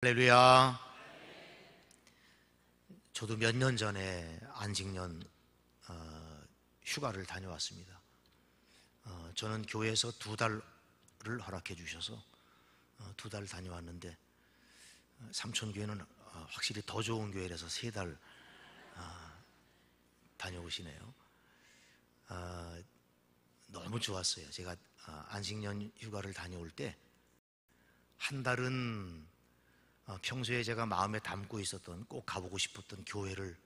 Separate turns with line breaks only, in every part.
할렐루야. 저도 몇 년 전에 안식년 휴가를 다녀왔습니다. 저는 교회에서 2달을 허락해 주셔서 2달 다녀왔는데, 삼촌교회는 확실히 더 좋은 교회라서 3달 다녀오시네요. 너무 좋았어요. 제가 안식년 휴가를 다녀올 때 한 달은 평소에 제가 마음에 담고 있었던, 꼭 가보고 싶었던 교회를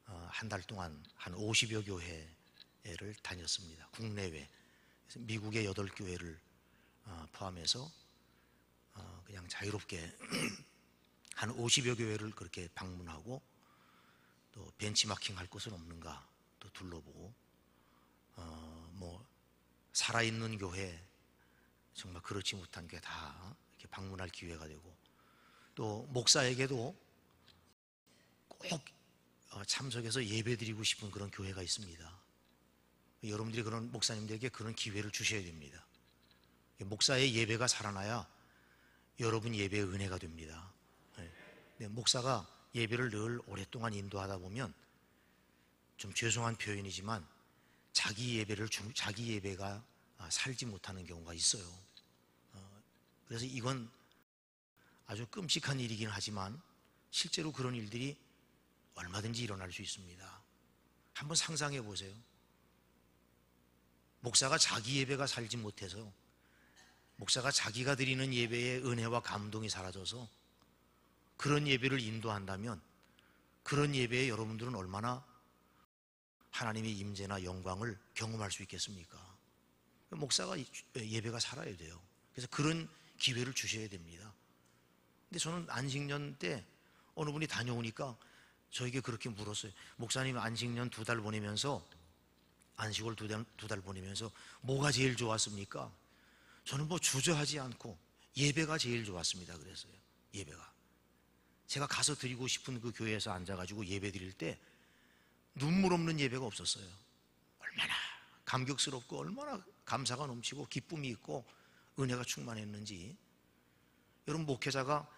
한 달 동안 한 50여 교회를 다녔습니다. 국내외. 그래서 미국의 8교회를 포함해서 그냥 자유롭게 한 50여 교회를 그렇게 방문하고, 또 벤치마킹 할 곳은 없는가 또 둘러보고, 살아있는 교회, 정말 그렇지 못한 교회 다 이렇게 방문할 기회가 되고, 또 목사에게도 꼭 참석해서 예배드리고 싶은 그런 교회가 있습니다. 여러분들이 그런 목사님들에게 그런 기회를 주셔야 됩니다. 목사의 예배가 살아나야 여러분 예배의 은혜가 됩니다. 목사가 예배를 늘 오랫동안 인도하다 보면, 좀 죄송한 표현이지만 자기 예배가 살지 못하는 경우가 있어요. 그래서 이건 아주 끔찍한 일이긴 하지만 실제로 그런 일들이 얼마든지 일어날 수 있습니다. 한번 상상해 보세요. 목사가 자기 예배가 살지 못해서, 목사가 자기가 드리는 예배의 은혜와 감동이 사라져서 그런 예배를 인도한다면, 그런 예배에 여러분들은 얼마나 하나님의 임재나 영광을 경험할 수 있겠습니까? 목사가 예배가 살아야 돼요. 그래서 그런 기회를 주셔야 됩니다. 근데 저는 안식년 때 어느 분이 다녀오니까 저에게 그렇게 물었어요. 목사님, 안식년 2달 보내면서, 안식월 2달 보내면서 뭐가 제일 좋았습니까? 저는 주저하지 않고 예배가 제일 좋았습니다. 그랬어요. 예배가. 제가 가서 드리고 싶은 그 교회에서 앉아가지고 예배 드릴 때 눈물 없는 예배가 없었어요. 얼마나 감격스럽고 얼마나 감사가 넘치고 기쁨이 있고 은혜가 충만했는지. 여러분, 목회자가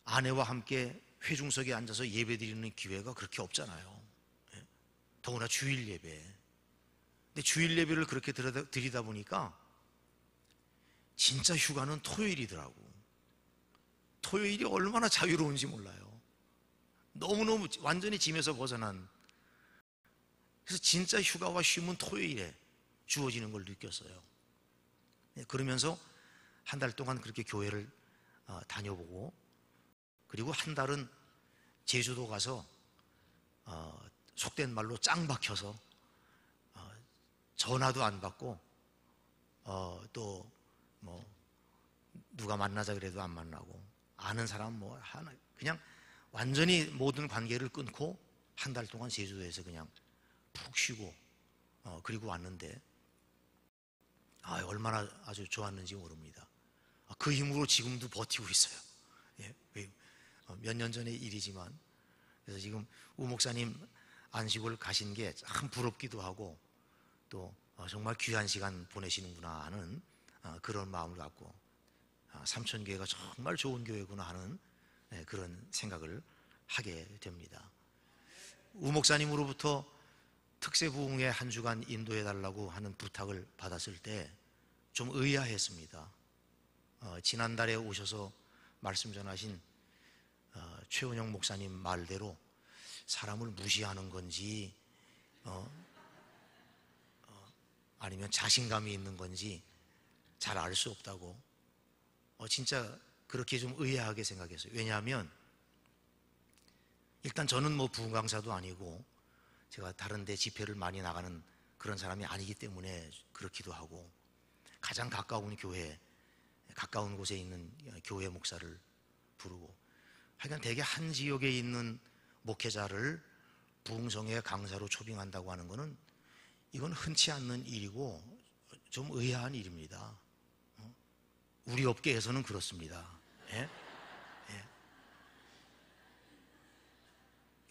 아내와 함께 회중석에 앉아서 예배 드리는 기회가 그렇게 없잖아요. 더구나 주일 예배. 근데 주일 예배를 그렇게 드리다 보니까 진짜 휴가는 토요일이더라고. 토요일이 얼마나 자유로운지 몰라요. 너무너무 완전히 짐에서 벗어난. 그래서 진짜 휴가와 쉼은 토요일에 주어지는 걸 느꼈어요. 그러면서 한 달 동안 그렇게 교회를 다녀보고, 그리고 한 달은 제주도 가서 속된 말로 짱 박혀서 전화도 안 받고, 또 누가 만나자 그래도 안 만나고, 아는 사람 하나 그냥 완전히 모든 관계를 끊고 한 달 동안 제주도에서 그냥 푹 쉬고 그리고 왔는데, 얼마나 아주 좋았는지 모릅니다. 그 힘으로 지금도 버티고 있어요. 몇 년 전의 일이지만. 그래서 지금 우 목사님 안식을 가신 게 참 부럽기도 하고, 또 정말 귀한 시간 보내시는구나 하는 그런 마음을 갖고, 삼천교회가 정말 좋은 교회구나 하는 그런 생각을 하게 됩니다. 우 목사님으로부터 특세 부흥회 한 주간 인도해 달라고 하는 부탁을 받았을 때 좀 의아했습니다. 지난달에 오셔서 말씀 전하신 최은영 목사님 말대로 사람을 무시하는 건지 아니면 자신감이 있는 건지 잘 알 수 없다고, 진짜 그렇게 좀 의아하게 생각했어요. 왜냐하면 일단 저는 부흥 강사도 아니고 제가 다른 데 집회를 많이 나가는 그런 사람이 아니기 때문에 그렇기도 하고, 가장 가까운 교회, 가까운 곳에 있는 교회 목사를 부르고, 하여간 대개 한 지역에 있는 목회자를 부흥성회 강사로 초빙한다고 하는 것은 이건 흔치 않는 일이고 좀 의아한 일입니다. 우리 업계에서는 그렇습니다. 예? 예.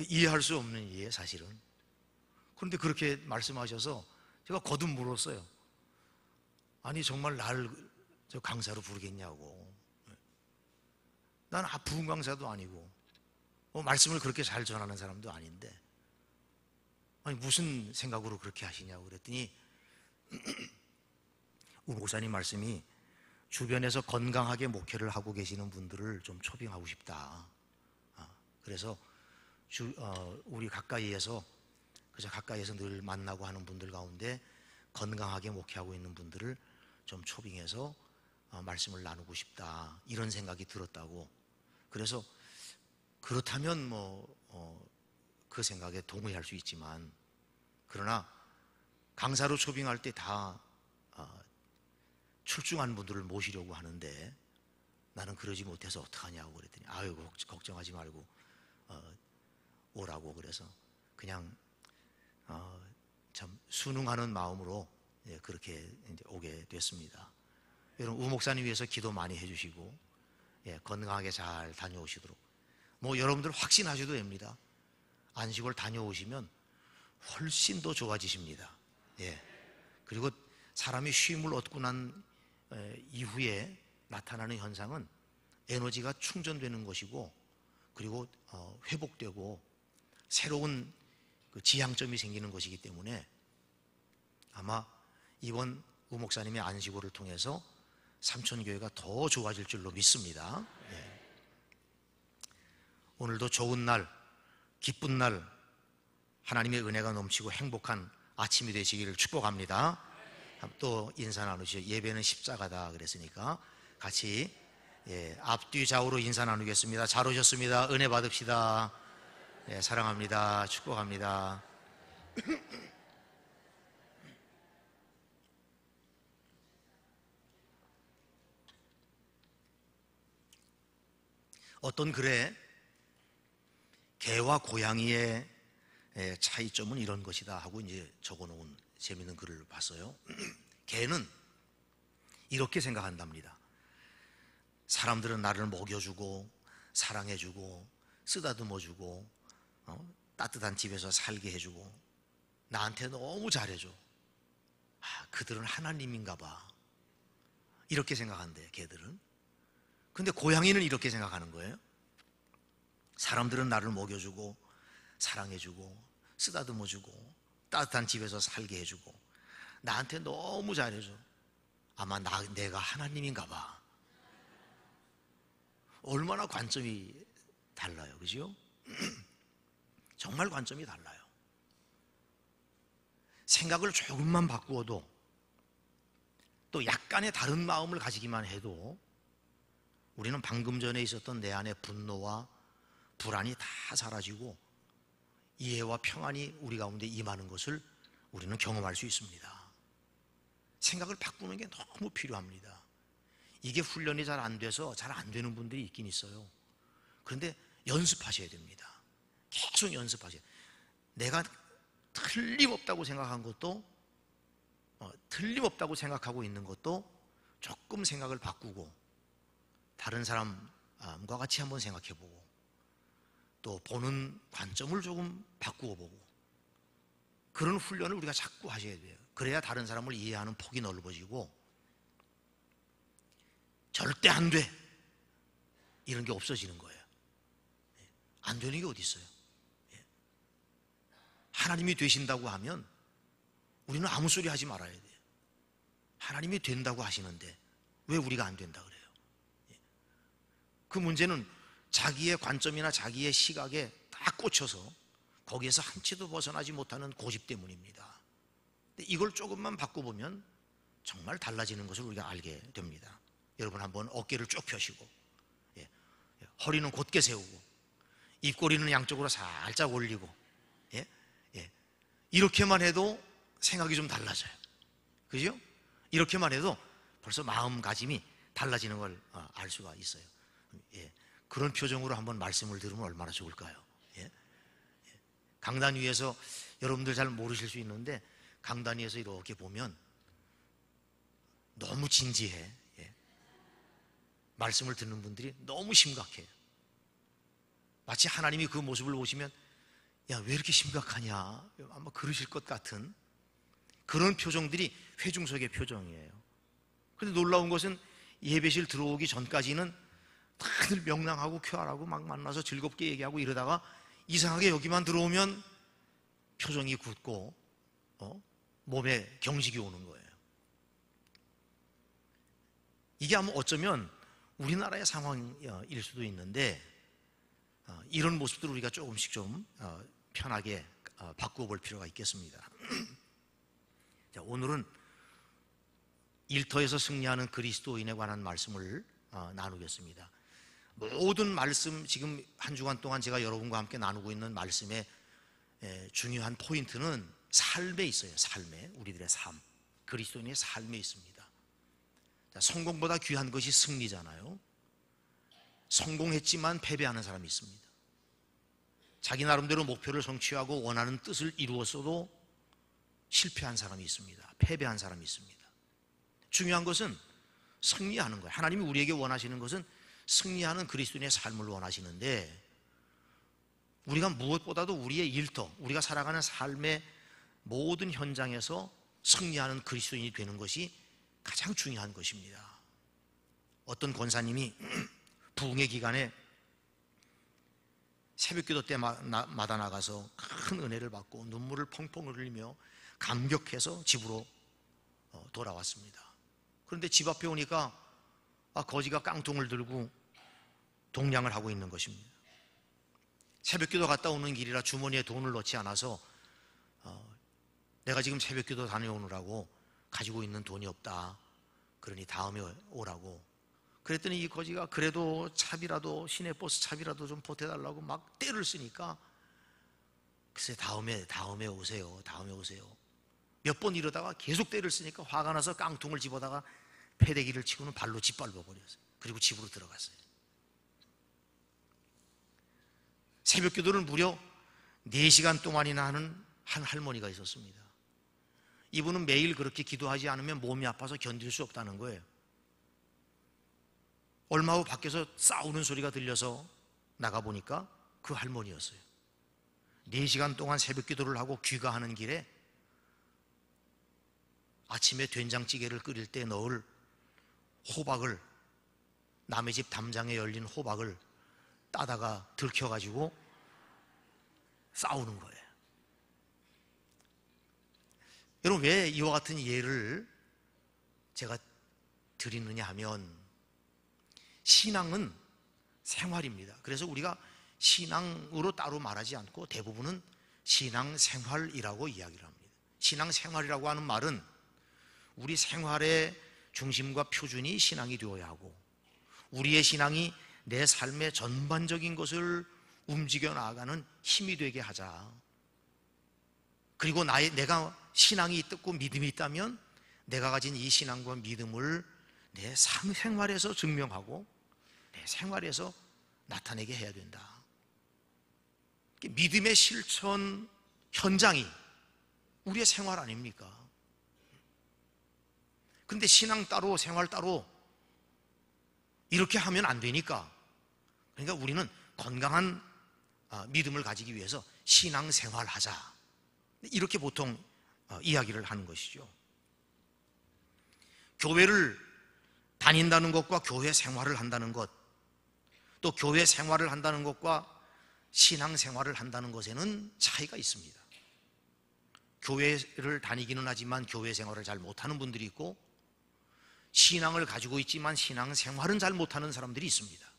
이해할 수 없는 일이에요, 사실은. 그런데 그렇게 말씀하셔서 제가 거듭 물었어요. 아니, 정말 날 강사로 부르겠냐고. 난 부흥 강사도 아니고 말씀을 그렇게 잘 전하는 사람도 아닌데 아니 무슨 생각으로 그렇게 하시냐고 그랬더니 우 목사님 말씀이 주변에서 건강하게 목회를 하고 계시는 분들을 좀 초빙하고 싶다. 그래서 우리 가까이에서 늘 만나고 하는 분들 가운데 건강하게 목회하고 있는 분들을 좀 초빙해서 말씀을 나누고 싶다. 이런 생각이 들었다고. 그래서 그렇다면 그 생각에 동의할 수 있지만 그러나 강사로 초빙할 때 다 출중한 분들을 모시려고 하는데 나는 그러지 못해서 어떡하냐고 그랬더니 아유 걱정하지 말고 오라고. 그래서 그냥 참 순응하는 마음으로 그렇게 이제 오게 됐습니다. 여러분 우 목사님 위해서 기도 많이 해주시고 건강하게 잘 다녀오시도록 여러분들 확신하셔도 됩니다. 안식월 다녀오시면 훨씬 더 좋아지십니다. 그리고 사람이 쉼을 얻고 난 이후에 나타나는 현상은 에너지가 충전되는 것이고 그리고 회복되고 새로운 그 지향점이 생기는 것이기 때문에 아마 이번 우 목사님의 안식월을 통해서 삼천교회가 더 좋아질 줄로 믿습니다. 오늘도 좋은 날, 기쁜 날, 하나님의 은혜가 넘치고 행복한 아침이 되시기를 축복합니다. 또 인사 나누시죠. 예배는 십자가다 그랬으니까 같이 앞뒤 좌우로 인사 나누겠습니다. 잘 오셨습니다. 은혜 받읍시다. 사랑합니다. 축복합니다. 어떤 글에 개와 고양이의 차이점은 이런 것이다 하고 이제 적어놓은 재밌는 글을 봤어요. 개는 이렇게 생각한답니다. 사람들은 나를 먹여주고 사랑해주고 쓰다듬어주고 따뜻한 집에서 살게 해주고 나한테 너무 잘해줘. 그들은 하나님인가 봐. 이렇게 생각한대 개들은. 근데 고양이는 이렇게 생각하는 거예요. 사람들은 나를 먹여주고 사랑해주고 쓰다듬어주고 따뜻한 집에서 살게 해주고 나한테 너무 잘해줘. 아마 내가 하나님인가 봐. 얼마나 관점이 달라요. 그죠? 정말 관점이 달라요. 생각을 조금만 바꾸어도 또 약간의 다른 마음을 가지기만 해도 우리는 방금 전에 있었던 내 안의 분노와 불안이 다 사라지고 이해와 평안이 우리 가운데 임하는 것을 우리는 경험할 수 있습니다. 생각을 바꾸는 게 너무 필요합니다. 이게 훈련이 잘 안 돼서 잘 안 되는 분들이 있긴 있어요. 그런데 연습하셔야 됩니다. 계속 연습하셔야 돼요. 내가 틀림없다고 생각한 것도 틀림없다고 생각하고 있는 것도 조금 생각을 바꾸고 다른 사람과 같이 한번 생각해보고 또 보는 관점을 조금 바꾸어 보고 그런 훈련을 우리가 자꾸 하셔야 돼요. 그래야 다른 사람을 이해하는 폭이 넓어지고 절대 안 돼 이런 게 없어지는 거예요. 안 되는 게 어디 있어요? 하나님이 되신다고 하면 우리는 아무 소리 하지 말아야 돼요. 하나님이 된다고 하시는데 왜 우리가 안 된다 그래요? 그 문제는 자기의 관점이나 자기의 시각에 딱 꽂혀서 거기에서 한치도 벗어나지 못하는 고집 때문입니다. 이걸 조금만 바꿔보면 정말 달라지는 것을 우리가 알게 됩니다. 여러분 한번 어깨를 쭉 펴시고 허리는 곧게 세우고 입꼬리는 양쪽으로 살짝 올리고 이렇게만 해도 생각이 좀 달라져요. 그죠? 이렇게만 해도 벌써 마음가짐이 달라지는 걸 알 수가 있어요. 그런 표정으로 한번 말씀을 들으면 얼마나 좋을까요? 강단 위에서 여러분들 잘 모르실 수 있는데 강단 위에서 이렇게 보면 너무 진지해. 말씀을 듣는 분들이 너무 심각해요. 마치 하나님이 그 모습을 보시면 야, 왜 이렇게 심각하냐 아마 그러실 것 같은 그런 표정들이 회중석의 표정이에요. 그런데 놀라운 것은 예배실 들어오기 전까지는 다들 명랑하고 쾌활하고 막 만나서 즐겁게 얘기하고 이러다가 이상하게 여기만 들어오면 표정이 굳고 몸에 경직이 오는 거예요. 이게 아마 어쩌면 우리나라의 상황일 수도 있는데 이런 모습들을 우리가 조금씩 좀 편하게 바꾸어 볼 필요가 있겠습니다. 자, 오늘은 일터에서 승리하는 그리스도인에 관한 말씀을 나누겠습니다. 모든 말씀, 지금 한 주간 동안 제가 여러분과 함께 나누고 있는 말씀의 중요한 포인트는 삶에 있어요. 삶에, 우리들의 삶, 그리스도인의 삶에 있습니다. 자, 성공보다 귀한 것이 승리잖아요. 성공했지만 패배하는 사람이 있습니다. 자기 나름대로 목표를 성취하고 원하는 뜻을 이루었어도 실패한 사람이 있습니다. 패배한 사람이 있습니다. 중요한 것은 승리하는 거예요. 하나님이 우리에게 원하시는 것은 승리하는 그리스도인의 삶을 원하시는데, 우리가 무엇보다도 우리의 일터, 우리가 살아가는 삶의 모든 현장에서 승리하는 그리스도인이 되는 것이 가장 중요한 것입니다. 어떤 권사님이 부흥의 기간에 새벽기도 때마다 나가서 큰 은혜를 받고 눈물을 펑펑 흘리며 감격해서 집으로 돌아왔습니다. 그런데 집 앞에 오니까 거지가 깡통을 들고 동냥을 하고 있는 것입니다. 새벽기도 갔다 오는 길이라 주머니에 돈을 넣지 않아서 내가 지금 새벽기도 다녀오느라고 가지고 있는 돈이 없다, 그러니 다음에 오라고. 그랬더니 이 거지가 그래도 차비라도, 시내버스 차비라도 좀 보태달라고 막 떼를 쓰니까, 글쎄 다음에 오세요, 다음에 오세요. 몇 번 이러다가 계속 떼를 쓰니까 화가 나서 깡통을 집어다가 패대기를 치고는 발로 짓밟아 버렸어요. 그리고 집으로 들어갔어요. 새벽 기도를 무려 4시간 동안이나 하는 한 할머니가 있었습니다. 이분은 매일 그렇게 기도하지 않으면 몸이 아파서 견딜 수 없다는 거예요. 얼마 후 밖에서 싸우는 소리가 들려서 나가보니까 그 할머니였어요. 4시간 동안 새벽 기도를 하고 귀가하는 길에 아침에 된장찌개를 끓일 때 넣을 호박을, 남의 집 담장에 열린 호박을 따다가 들켜가지고 싸우는 거예요. 여러분, 왜 이와 같은 예를 제가 드리느냐 하면, 신앙은 생활입니다. 그래서 우리가 신앙으로 따로 말하지 않고 대부분은 신앙생활이라고 이야기를 합니다. 신앙생활이라고 하는 말은 우리 생활의 중심과 표준이 신앙이 되어야 하고, 우리의 신앙이 내 삶의 전반적인 것을 움직여 나아가는 힘이 되게 하자. 그리고 내가 신앙이 있고 믿음이 있다면 내가 가진 이 신앙과 믿음을 내 삶 생활에서 증명하고 내 생활에서 나타내게 해야 된다. 믿음의 실천 현장이 우리의 생활 아닙니까? 그런데 신앙 따로 생활 따로 이렇게 하면 안 되니까, 그러니까 우리는 건강한 믿음을 가지기 위해서 신앙생활 하자, 이렇게 보통 이야기를 하는 것이죠. 교회를 다닌다는 것과 교회 생활을 한다는 것, 또 교회 생활을 한다는 것과 신앙생활을 한다는 것에는 차이가 있습니다. 교회를 다니기는 하지만 교회 생활을 잘 못하는 분들이 있고, 신앙을 가지고 있지만 신앙생활은 잘 못하는 사람들이 있습니다.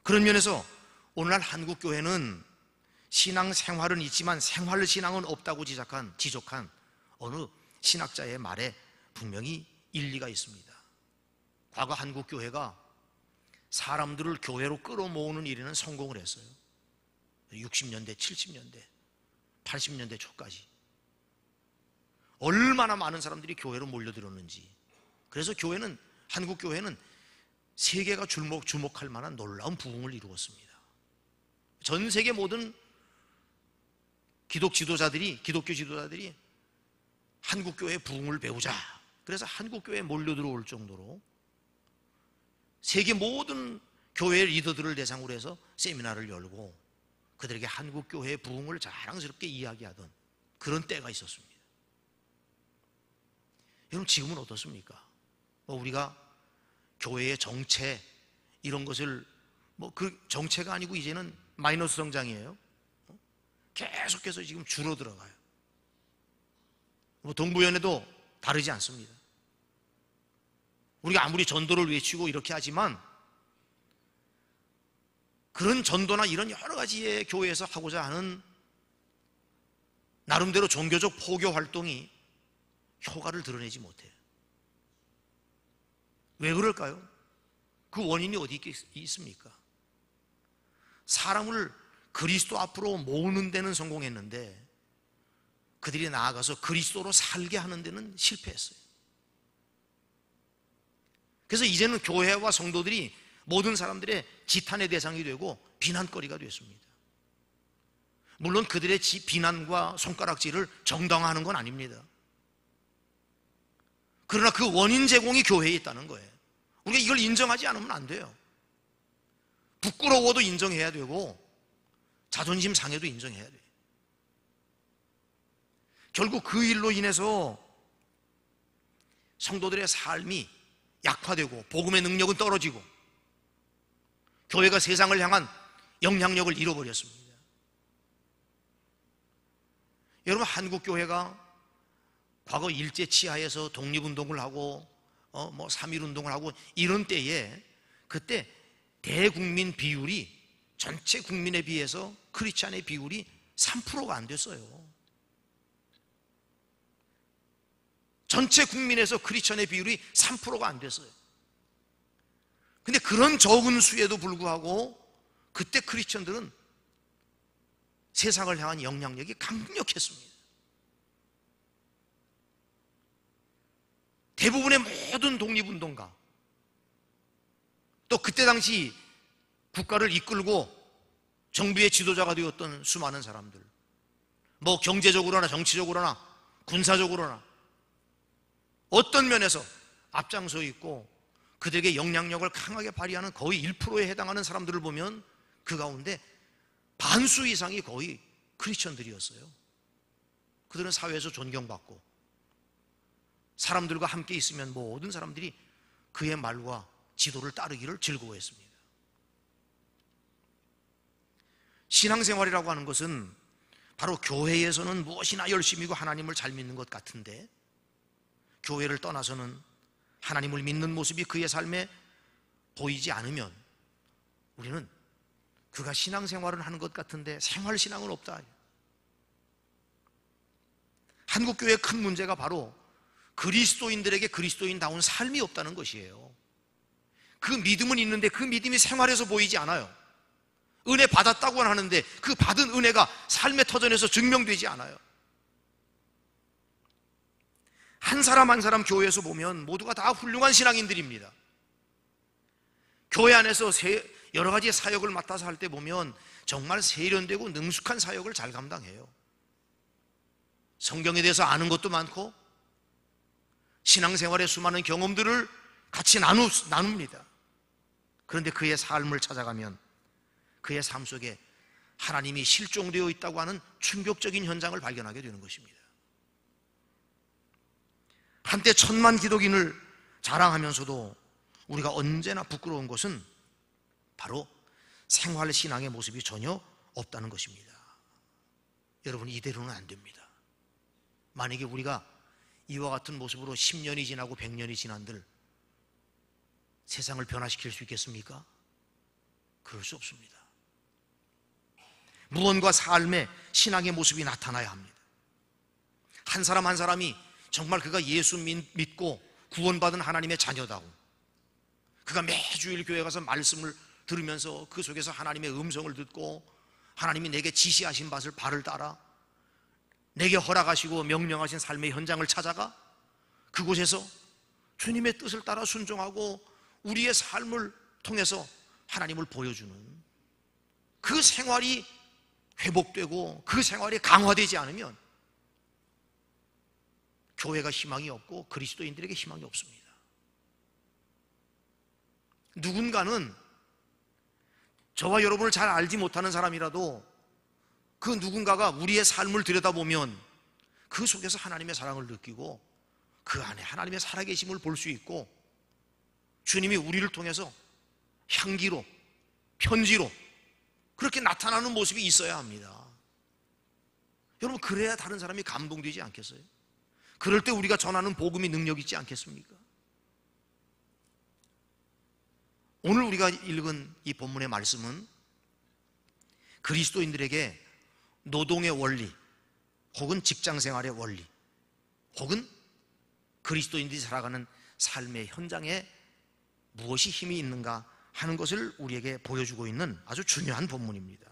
그런 면에서 오늘날 한국교회는 신앙생활은 있지만 생활신앙은 없다고 지적한 어느 신학자의 말에 분명히 일리가 있습니다. 과거 한국교회가 사람들을 교회로 끌어모으는 일에는 성공을 했어요. 60년대, 70년대, 80년대 초까지 얼마나 많은 사람들이 교회로 몰려들었는지. 그래서 한국교회는 세계가 주목할 만한 놀라운 부흥을 이루었습니다. 전 세계 모든 기독교 지도자들이 한국교회의 부흥을 배우자, 그래서 한국교회에 몰려들어올 정도로 세계 모든 교회 리더들을 대상으로 해서 세미나를 열고 그들에게 한국교회의 부흥을 자랑스럽게 이야기하던 그런 때가 있었습니다. 여러분, 지금은 어떻습니까? 우리가 교회의 정체 이런 것을 그 정체가 아니고 이제는 마이너스 성장이에요. 계속해서 지금 줄어들어가요. 동부연회도 다르지 않습니다. 우리가 아무리 전도를 외치고 이렇게 하지만 그런 전도나 이런 여러 가지의 교회에서 하고자 하는 나름대로 종교적 포교 활동이 효과를 드러내지 못해요. 왜 그럴까요? 그 원인이 어디 있습니까? 사람을 그리스도 앞으로 모으는 데는 성공했는데 그들이 나아가서 그리스도로 살게 하는 데는 실패했어요. 그래서 이제는 교회와 성도들이 모든 사람들의 지탄의 대상이 되고 비난거리가 됐습니다. 물론 그들의 비난과 손가락질을 정당화하는 건 아닙니다. 그러나 그 원인 제공이 교회에 있다는 거예요. 우리가 이걸 인정하지 않으면 안 돼요. 부끄러워도 인정해야 되고 자존심 상해도 인정해야 돼요. 결국 그 일로 인해서 성도들의 삶이 약화되고 복음의 능력은 떨어지고 교회가 세상을 향한 영향력을 잃어버렸습니다. 여러분, 한국 교회가 과거 일제 치하에서 독립운동을 하고 3.1운동을 하고 이런 때에 그때 대국민 비율이 전체 국민에 비해서 크리스찬의 비율이 3%가 안 됐어요. 전체 국민에서 크리스찬의 비율이 3%가 안 됐어요. 근데 그런 적은 수에도 불구하고 그때 크리스찬들은 세상을 향한 영향력이 강력했습니다. 대부분의 모든 독립운동가, 또 그때 당시 국가를 이끌고 정부의 지도자가 되었던 수많은 사람들, 경제적으로나 정치적으로나 군사적으로나 어떤 면에서 앞장서 있고 그들에게 영향력을 강하게 발휘하는 거의 1%에 해당하는 사람들을 보면 그 가운데 반수 이상이 거의 크리스천들이었어요. 그들은 사회에서 존경받고 사람들과 함께 있으면 모든 사람들이 그의 말과 지도를 따르기를 즐거워했습니다. 신앙생활이라고 하는 것은 바로 교회에서는 무엇이나 열심히고 하나님을 잘 믿는 것 같은데 교회를 떠나서는 하나님을 믿는 모습이 그의 삶에 보이지 않으면 우리는 그가 신앙생활은 하는 것 같은데 생활신앙은 없다. 한국교회의 큰 문제가 바로 그리스도인들에게 그리스도인다운 삶이 없다는 것이에요. 그 믿음은 있는데 그 믿음이 생활에서 보이지 않아요. 은혜 받았다고는 하는데 그 받은 은혜가 삶의 터전에서 증명되지 않아요. 한 사람 한 사람 교회에서 보면 모두가 다 훌륭한 신앙인들입니다. 교회 안에서 여러 가지 사역을 맡아서 할 때 보면 정말 세련되고 능숙한 사역을 잘 감당해요. 성경에 대해서 아는 것도 많고 신앙생활의 수많은 경험들을 같이 나눕니다. 그런데 그의 삶을 찾아가면 그의 삶 속에 하나님이 실종되어 있다고 하는 충격적인 현장을 발견하게 되는 것입니다. 한때 1000만 기독인을 자랑하면서도 우리가 언제나 부끄러운 것은 바로 생활신앙의 모습이 전혀 없다는 것입니다. 여러분, 이대로는 안 됩니다. 만약에 우리가 이와 같은 모습으로 10년이 지나고 100년이 지난들 세상을 변화시킬 수 있겠습니까? 그럴 수 없습니다. 무언가 삶의 신앙의 모습이 나타나야 합니다. 한 사람 한 사람이 정말 그가 예수 믿고 구원받은 하나님의 자녀다고, 그가 매주일 교회 가서 말씀을 들으면서 그 속에서 하나님의 음성을 듣고 하나님이 내게 지시하신 바를 따라 내게 허락하시고 명령하신 삶의 현장을 찾아가 그곳에서 주님의 뜻을 따라 순종하고 우리의 삶을 통해서 하나님을 보여주는 그 생활이 회복되고 그 생활이 강화되지 않으면 교회가 희망이 없고 그리스도인들에게 희망이 없습니다. 누군가는 저와 여러분을 잘 알지 못하는 사람이라도 그 누군가가 우리의 삶을 들여다보면 그 속에서 하나님의 사랑을 느끼고 그 안에 하나님의 살아계심을 볼 수 있고 주님이 우리를 통해서 향기로, 편지로 그렇게 나타나는 모습이 있어야 합니다. 여러분, 그래야 다른 사람이 감동되지 않겠어요? 그럴 때 우리가 전하는 복음이 능력 있지 않겠습니까? 오늘 우리가 읽은 이 본문의 말씀은 그리스도인들에게 노동의 원리, 혹은 직장생활의 원리, 혹은 그리스도인들이 살아가는 삶의 현장에 무엇이 힘이 있는가 하는 것을 우리에게 보여주고 있는 아주 중요한 본문입니다.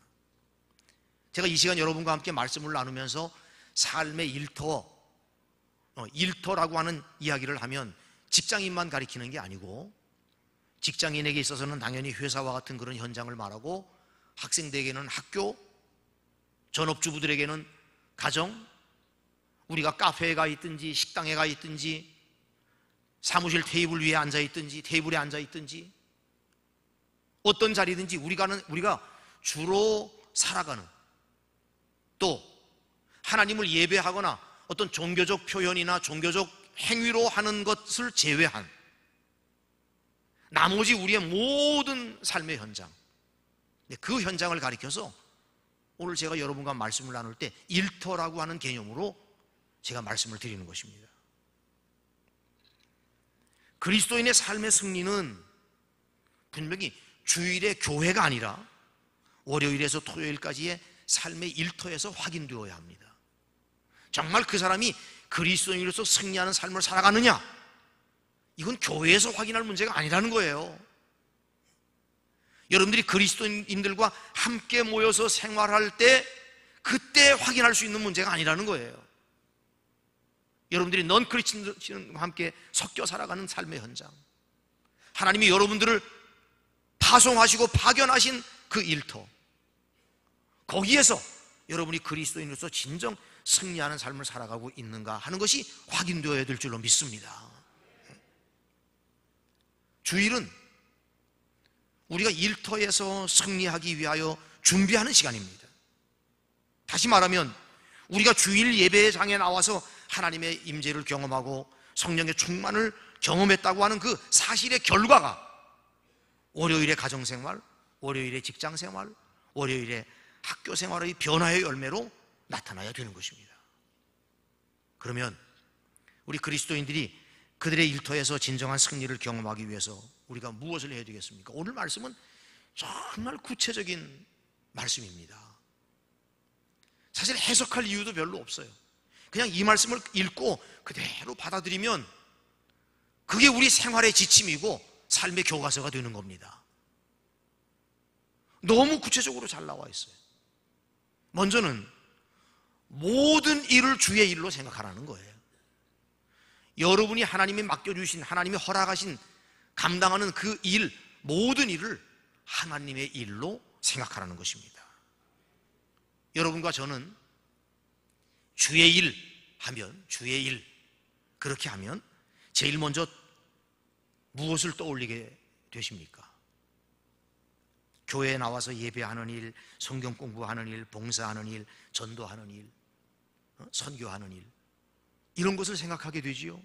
제가 이 시간 여러분과 함께 말씀을 나누면서 삶의 일터라고 하는 이야기를 하면 직장인만 가리키는 게 아니고, 직장인에게 있어서는 당연히 회사와 같은 그런 현장을 말하고, 학생들에게는 학교, 전업주부들에게는 가정, 우리가 카페에 가 있든지 식당에 가 있든지 사무실 테이블 위에 앉아 있든지 테이블에 앉아 있든지 어떤 자리든지 우리가 주로 살아가는, 또 하나님을 예배하거나 어떤 종교적 표현이나 종교적 행위로 하는 것을 제외한 나머지 우리의 모든 삶의 현장, 그 현장을 가리켜서 오늘 제가 여러분과 말씀을 나눌 때 일터라고 하는 개념으로 제가 말씀을 드리는 것입니다. 그리스도인의 삶의 승리는 분명히 주일의 교회가 아니라 월요일에서 토요일까지의 삶의 일터에서 확인되어야 합니다. 정말 그 사람이 그리스도인으로서 승리하는 삶을 살아가느냐, 이건 교회에서 확인할 문제가 아니라는 거예요. 여러분들이 그리스도인들과 함께 모여서 생활할 때 그때 확인할 수 있는 문제가 아니라는 거예요. 여러분들이 넌 크리스천과 함께 섞여 살아가는 삶의 현장, 하나님이 여러분들을 파송하시고 파견하신 그 일터, 거기에서 여러분이 그리스도인으로서 진정 승리하는 삶을 살아가고 있는가 하는 것이 확인되어야 될 줄로 믿습니다. 주일은 우리가 일터에서 승리하기 위하여 준비하는 시간입니다. 다시 말하면 우리가 주일 예배장에 나와서 하나님의 임재를 경험하고 성령의 충만을 경험했다고 하는 그 사실의 결과가 월요일의 가정생활, 월요일의 직장생활, 월요일의 학교생활의 변화의 열매로 나타나야 되는 것입니다. 그러면 우리 그리스도인들이 그들의 일터에서 진정한 승리를 경험하기 위해서 우리가 무엇을 해야 되겠습니까? 오늘 말씀은 정말 구체적인 말씀입니다. 사실 해석할 이유도 별로 없어요. 그냥 이 말씀을 읽고 그대로 받아들이면 그게 우리 생활의 지침이고 삶의 교과서가 되는 겁니다. 너무 구체적으로 잘 나와 있어요. 먼저는 모든 일을 주의 일로 생각하라는 거예요. 여러분이 하나님이 맡겨주신, 하나님이 허락하신 감당하는 그 일, 모든 일을 하나님의 일로 생각하라는 것입니다. 여러분과 저는 주의 일 하면, 주의 일, 그렇게 하면 제일 먼저 무엇을 떠올리게 되십니까? 교회에 나와서 예배하는 일, 성경 공부하는 일, 봉사하는 일, 전도하는 일, 선교하는 일, 이런 것을 생각하게 되지요.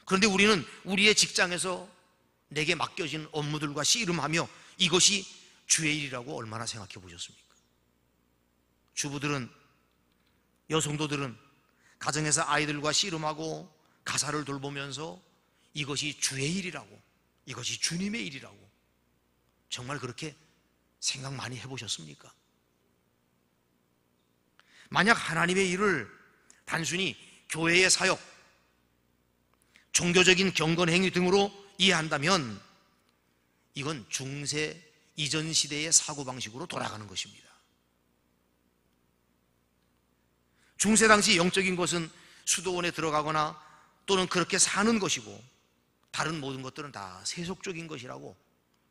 그런데 우리는 우리의 직장에서 내게 맡겨진 업무들과 씨름하며 이것이 주의 일이라고 얼마나 생각해 보셨습니까? 주부들은, 여성도들은 가정에서 아이들과 씨름하고 가사를 돌보면서 이것이 주의 일이라고, 이것이 주님의 일이라고 정말 그렇게 생각 많이 해보셨습니까? 만약 하나님의 일을 단순히 교회의 사역, 종교적인 경건 행위 등으로 이해한다면 이건 중세 이전 시대의 사고방식으로 돌아가는 것입니다. 중세 당시 영적인 것은 수도원에 들어가거나 또는 그렇게 사는 것이고 다른 모든 것들은 다 세속적인 것이라고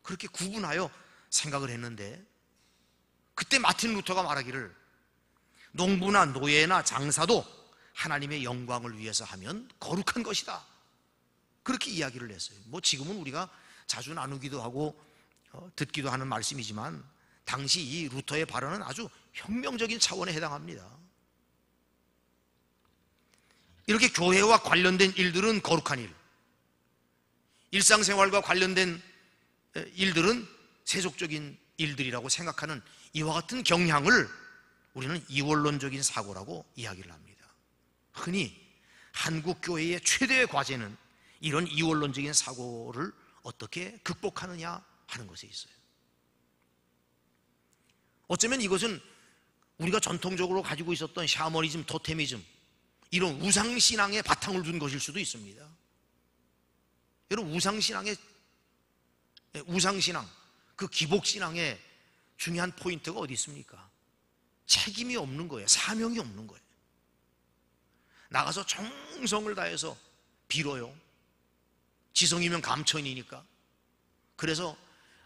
그렇게 구분하여 생각을 했는데, 그때 마틴 루터가 말하기를 농부나 노예나 장사도 하나님의 영광을 위해서 하면 거룩한 것이다, 그렇게 이야기를 했어요. 뭐 지금은 우리가 자주 나누기도 하고 듣기도 하는 말씀이지만 당시 이 루터의 발언은 아주 혁명적인 차원에 해당합니다. 이렇게 교회와 관련된 일들은 거룩한 일, 일상생활과 관련된 일들은 세속적인 일들이라고 생각하는 이와 같은 경향을 우리는 이원론적인 사고라고 이야기를 합니다. 흔히 한국 교회의 최대의 과제는 이런 이원론적인 사고를 어떻게 극복하느냐 하는 것에 있어요. 어쩌면 이것은 우리가 전통적으로 가지고 있었던 샤머니즘, 토테미즘, 이런 우상신앙에 바탕을 둔 것일 수도 있습니다. 여러분, 우상신앙, 그 기복신앙의 중요한 포인트가 어디 있습니까? 책임이 없는 거예요. 사명이 없는 거예요. 나가서 정성을 다해서 빌어요. 지성이면 감천이니까. 그래서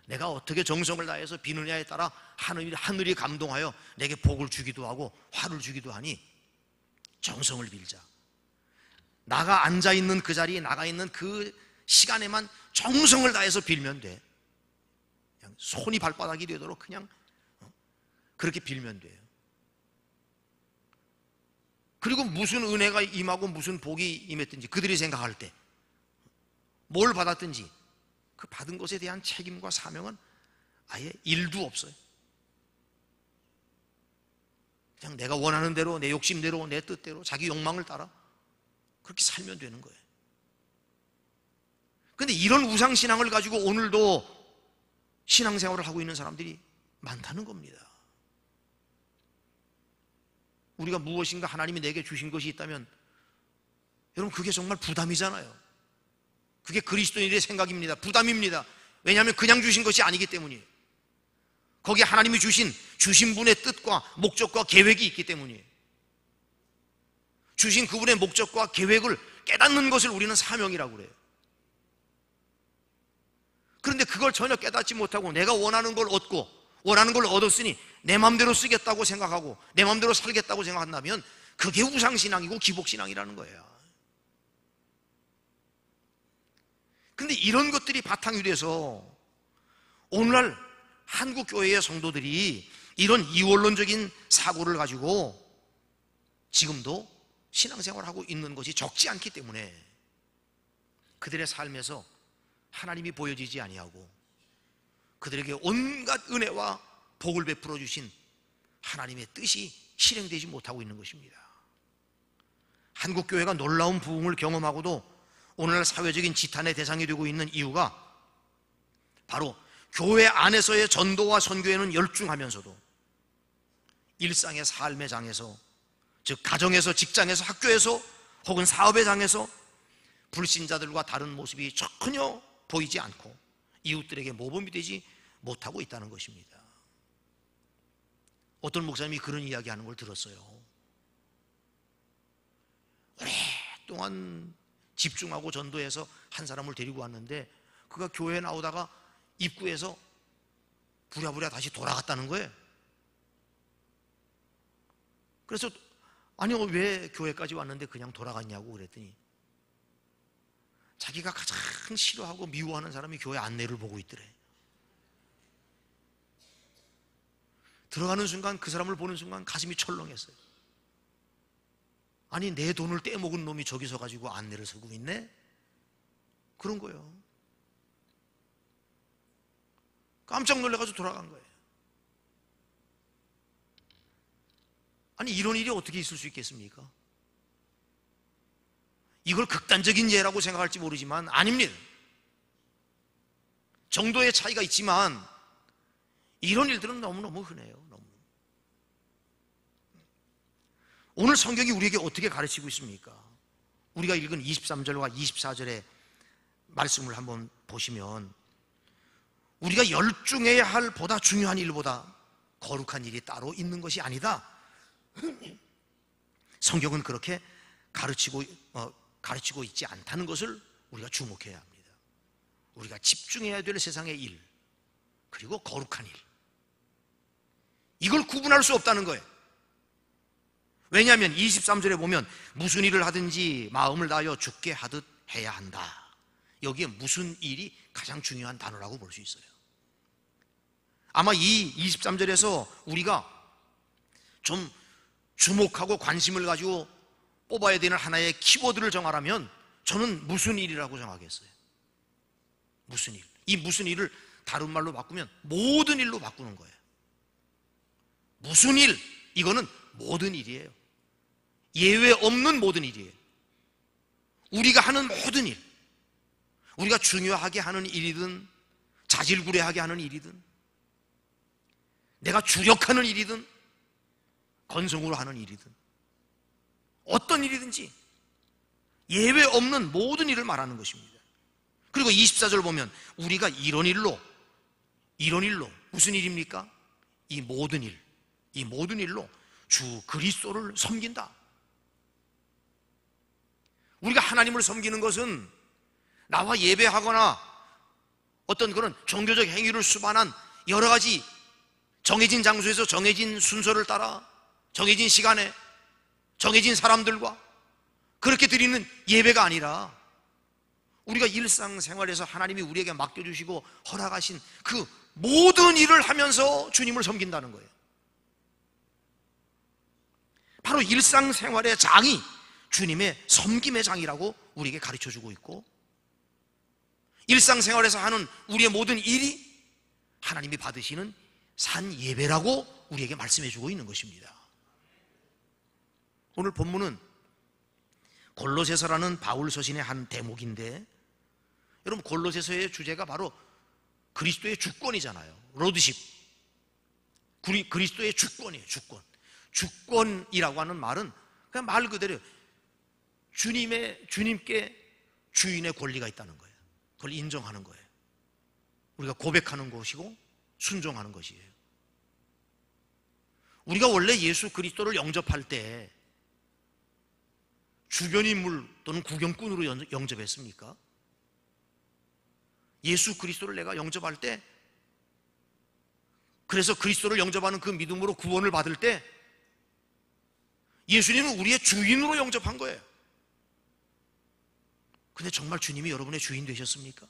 내가 어떻게 정성을 다해서 비느냐에 따라 하늘이 감동하여 내게 복을 주기도 하고 화를 주기도 하니 정성을 빌자. 나가 앉아있는 그 자리에 나가 있는 그 시간에만 정성을 다해서 빌면 돼. 그냥 손이 발바닥이 되도록 그냥 그렇게 빌면 돼요. 그리고 무슨 은혜가 임하고 무슨 복이 임했든지 그들이 생각할 때 뭘 받았든지 그 받은 것에 대한 책임과 사명은 아예 일도 없어요. 그냥 내가 원하는 대로, 내 욕심대로, 내 뜻대로, 자기 욕망을 따라 그렇게 살면 되는 거예요. 그런데 이런 우상신앙을 가지고 오늘도 신앙생활을 하고 있는 사람들이 많다는 겁니다. 우리가 무엇인가 하나님이 내게 주신 것이 있다면 여러분, 그게 정말 부담이잖아요. 그게 그리스도인의 생각입니다. 부담입니다. 왜냐하면 그냥 주신 것이 아니기 때문이에요. 거기에 하나님이 주신 분의 뜻과 목적과 계획이 있기 때문이에요. 주신 그분의 목적과 계획을 깨닫는 것을 우리는 사명이라고 그래요. 그런데 그걸 전혀 깨닫지 못하고 내가 원하는 걸 얻고 원하는 걸 얻었으니 내 마음대로 쓰겠다고 생각하고 내 마음대로 살겠다고 생각한다면 그게 우상신앙이고 기복신앙이라는 거예요. 근데 이런 것들이 바탕이 돼서 오늘날 한국 교회의 성도들이 이런 이원론적인 사고를 가지고 지금도 신앙생활을 하고 있는 것이 적지 않기 때문에 그들의 삶에서 하나님이 보여지지 아니하고 그들에게 온갖 은혜와 복을 베풀어 주신 하나님의 뜻이 실행되지 못하고 있는 것입니다. 한국 교회가 놀라운 부흥을 경험하고도 오늘날 사회적인 지탄의 대상이 되고 있는 이유가 바로 교회 안에서의 전도와 선교에는 열중하면서도 일상의 삶의 장에서, 즉 가정에서, 직장에서, 학교에서 혹은 사업의 장에서 불신자들과 다른 모습이 전혀 보이지 않고 이웃들에게 모범이 되지 못하고 있다는 것입니다. 어떤 목사님이 그런 이야기하는 걸 들었어요. 오랫동안 집중하고 전도해서 한 사람을 데리고 왔는데 그가 교회에 나오다가 입구에서 부랴부랴 다시 돌아갔다는 거예요. 그래서 아니 왜 교회까지 왔는데 그냥 돌아갔냐고 그랬더니 자기가 가장 싫어하고 미워하는 사람이 교회 안내를 보고 있더래. 들어가는 순간, 그 사람을 보는 순간 가슴이 철렁했어요. 아니 내 돈을 떼먹은 놈이 저기서 가지고 안내를 서고 있네? 그런 거예요. 깜짝 놀라가지고 돌아간 거예요. 아니 이런 일이 어떻게 있을 수 있겠습니까? 이걸 극단적인 예라고 생각할지 모르지만 아닙니다. 정도의 차이가 있지만 이런 일들은 너무너무 흔해요. 오늘 성경이 우리에게 어떻게 가르치고 있습니까? 우리가 읽은 23절과 24절의 말씀을 한번 보시면 우리가 열중해야 할 보다 중요한 일보다 거룩한 일이 따로 있는 것이 아니다. 성경은 그렇게 가르치고 있지 않다는 것을 우리가 주목해야 합니다. 우리가 집중해야 될 세상의 일, 그리고 거룩한 일, 이걸 구분할 수 없다는 거예요. 왜냐하면 23절에 보면 무슨 일을 하든지 마음을 다하여 주께 하듯 해야 한다. 여기에 무슨 일이 가장 중요한 단어라고 볼 수 있어요. 아마 이 23절에서 우리가 좀 주목하고 관심을 가지고 뽑아야 되는 하나의 키워드를 정하라면 저는 무슨 일이라고 정하겠어요. 무슨 일. 이 무슨 일을 다른 말로 바꾸면 모든 일로 바꾸는 거예요. 무슨 일, 이거는 모든 일이에요. 예외 없는 모든 일이에요. 우리가 하는 모든 일, 우리가 중요하게 하는 일이든 자질구레하게 하는 일이든 내가 주력하는 일이든 건성으로 하는 일이든 어떤 일이든지 예외 없는 모든 일을 말하는 것입니다. 그리고 24절 보면 우리가 이런 일로 무슨 일입니까? 이 모든 일로 주 그리스도를 섬긴다. 우리가 하나님을 섬기는 것은 나와 예배하거나 어떤 그런 종교적 행위를 수반한 여러 가지 정해진 장소에서 정해진 순서를 따라 정해진 시간에 정해진 사람들과 그렇게 드리는 예배가 아니라 우리가 일상생활에서 하나님이 우리에게 맡겨주시고 허락하신 그 모든 일을 하면서 주님을 섬긴다는 거예요. 바로 일상생활의 장이 주님의 섬김의 장이라고 우리에게 가르쳐주고 있고, 일상생활에서 하는 우리의 모든 일이 하나님이 받으시는 산 예배라고 우리에게 말씀해주고 있는 것입니다. 오늘 본문은 골로새서라는 바울 서신의 한 대목인데, 여러분 골로새서의 주제가 바로 그리스도의 주권이잖아요. 로드십, 그리스도의 주권이에요. 주권이라고 하는 말은 그냥 말 그대로 주님께 주인의 권리가 있다는 거예요. 그걸 인정하는 거예요. 우리가 고백하는 것이고 순종하는 것이에요. 우리가 원래 예수 그리스도를 영접할 때 주변 인물 또는 구경꾼으로 영접했습니까? 예수 그리스도를 내가 영접할 때, 그래서 그리스도를 영접하는 그 믿음으로 구원을 받을 때 예수님은 우리의 주인으로 영접한 거예요. 근데 정말 주님이 여러분의 주인 되셨습니까?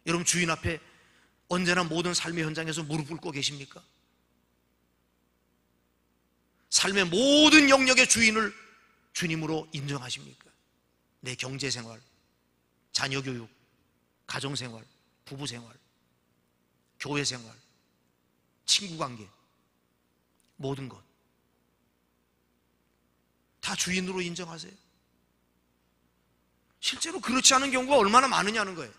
여러분 주인 앞에 언제나 모든 삶의 현장에서 무릎 꿇고 계십니까? 삶의 모든 영역의 주인을 주님으로 인정하십니까? 내 경제생활, 자녀교육, 가정생활, 부부생활, 교회생활, 친구관계, 모든 것 다 주인으로 인정하세요? 실제로 그렇지 않은 경우가 얼마나 많으냐는 거예요.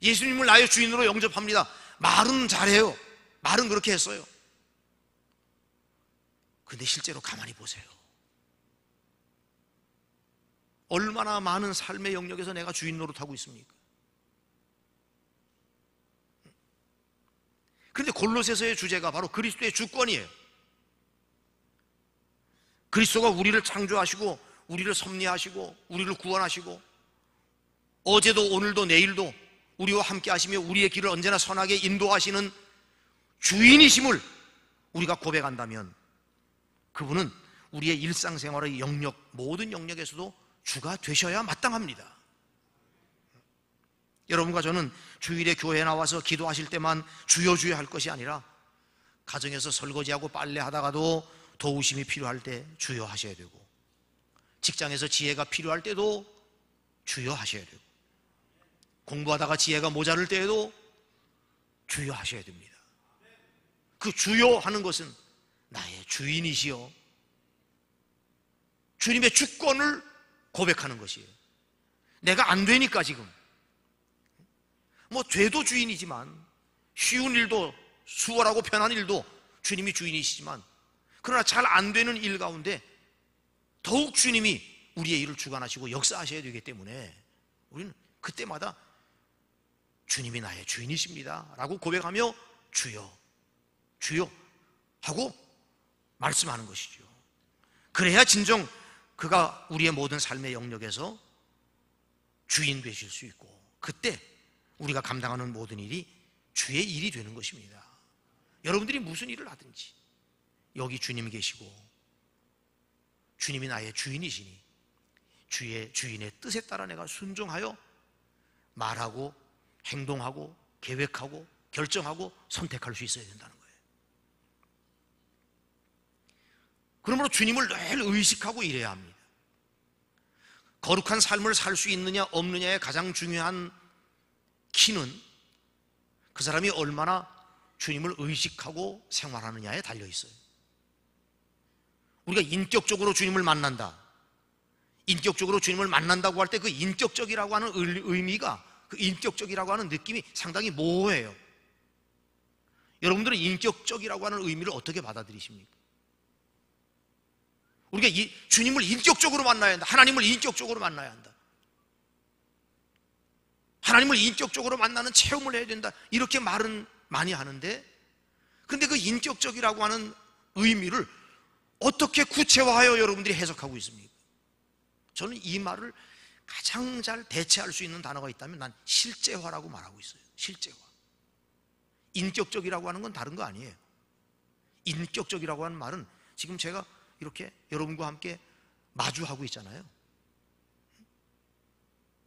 예수님을 나의 주인으로 영접합니다. 말은 잘해요. 말은 그렇게 했어요. 근데 실제로 가만히 보세요. 얼마나 많은 삶의 영역에서 내가 주인 노릇하고 있습니까? 그런데 골로새서의 주제가 바로 그리스도의 주권이에요. 그리스도가 우리를 창조하시고 우리를 섭리하시고 우리를 구원하시고 어제도 오늘도 내일도 우리와 함께 하시며 우리의 길을 언제나 선하게 인도하시는 주인이심을 우리가 고백한다면 그분은 우리의 일상생활의 영역, 모든 영역에서도 주가 되셔야 마땅합니다. 여러분과 저는 주일에 교회에 나와서 기도하실 때만 주여 주여 할 것이 아니라 가정에서 설거지하고 빨래하다가도 도우심이 필요할 때 주여 하셔야 되고, 직장에서 지혜가 필요할 때도 주여 하셔야 되고, 공부하다가 지혜가 모자랄 때에도 주여 하셔야 됩니다. 그 주여 하는 것은 나의 주인이시여 주님의 주권을 고백하는 것이에요. 내가 안 되니까 지금 돼도 주인이지만, 쉬운 일도 수월하고 편한 일도 주님이 주인이시지만, 그러나 잘 안 되는 일 가운데 더욱 주님이 우리의 일을 주관하시고 역사하셔야 되기 때문에 우리는 그때마다 주님이 나의 주인이십니다 라고 고백하며 주여 주여 하고 말씀하는 것이죠. 그래야 진정 그가 우리의 모든 삶의 영역에서 주인 되실 수 있고, 그때 우리가 감당하는 모든 일이 주의 일이 되는 것입니다. 여러분들이 무슨 일을 하든지 여기 주님이 계시고 주님이 나의 주인이시니 주인의 뜻에 따라 내가 순종하여 말하고 행동하고 계획하고 결정하고 선택할 수 있어야 된다는 거예요. 그러므로 주님을 늘 의식하고 일해야 합니다. 거룩한 삶을 살 수 있느냐 없느냐의 가장 중요한 키는 그 사람이 얼마나 주님을 의식하고 생활하느냐에 달려 있어요. 우리가 인격적으로 주님을 만난다, 인격적으로 주님을 만난다고 할 때 그 인격적이라고 하는 의미가, 그 인격적이라고 하는 느낌이 상당히 모호해요. 여러분들은 인격적이라고 하는 의미를 어떻게 받아들이십니까? 우리가 주님을 인격적으로 만나야 한다, 하나님을 인격적으로 만나야 한다, 하나님을 인격적으로 만나는 체험을 해야 된다, 이렇게 말은 많이 하는데, 그런데 그 인격적이라고 하는 의미를 어떻게 구체화하여 여러분들이 해석하고 있습니까? 저는 이 말을 가장 잘 대체할 수 있는 단어가 있다면 난 실제화라고 말하고 있어요. 실제화. 인격적이라고 하는 건 다른 거 아니에요. 인격적이라고 하는 말은 지금 제가 이렇게 여러분과 함께 마주하고 있잖아요.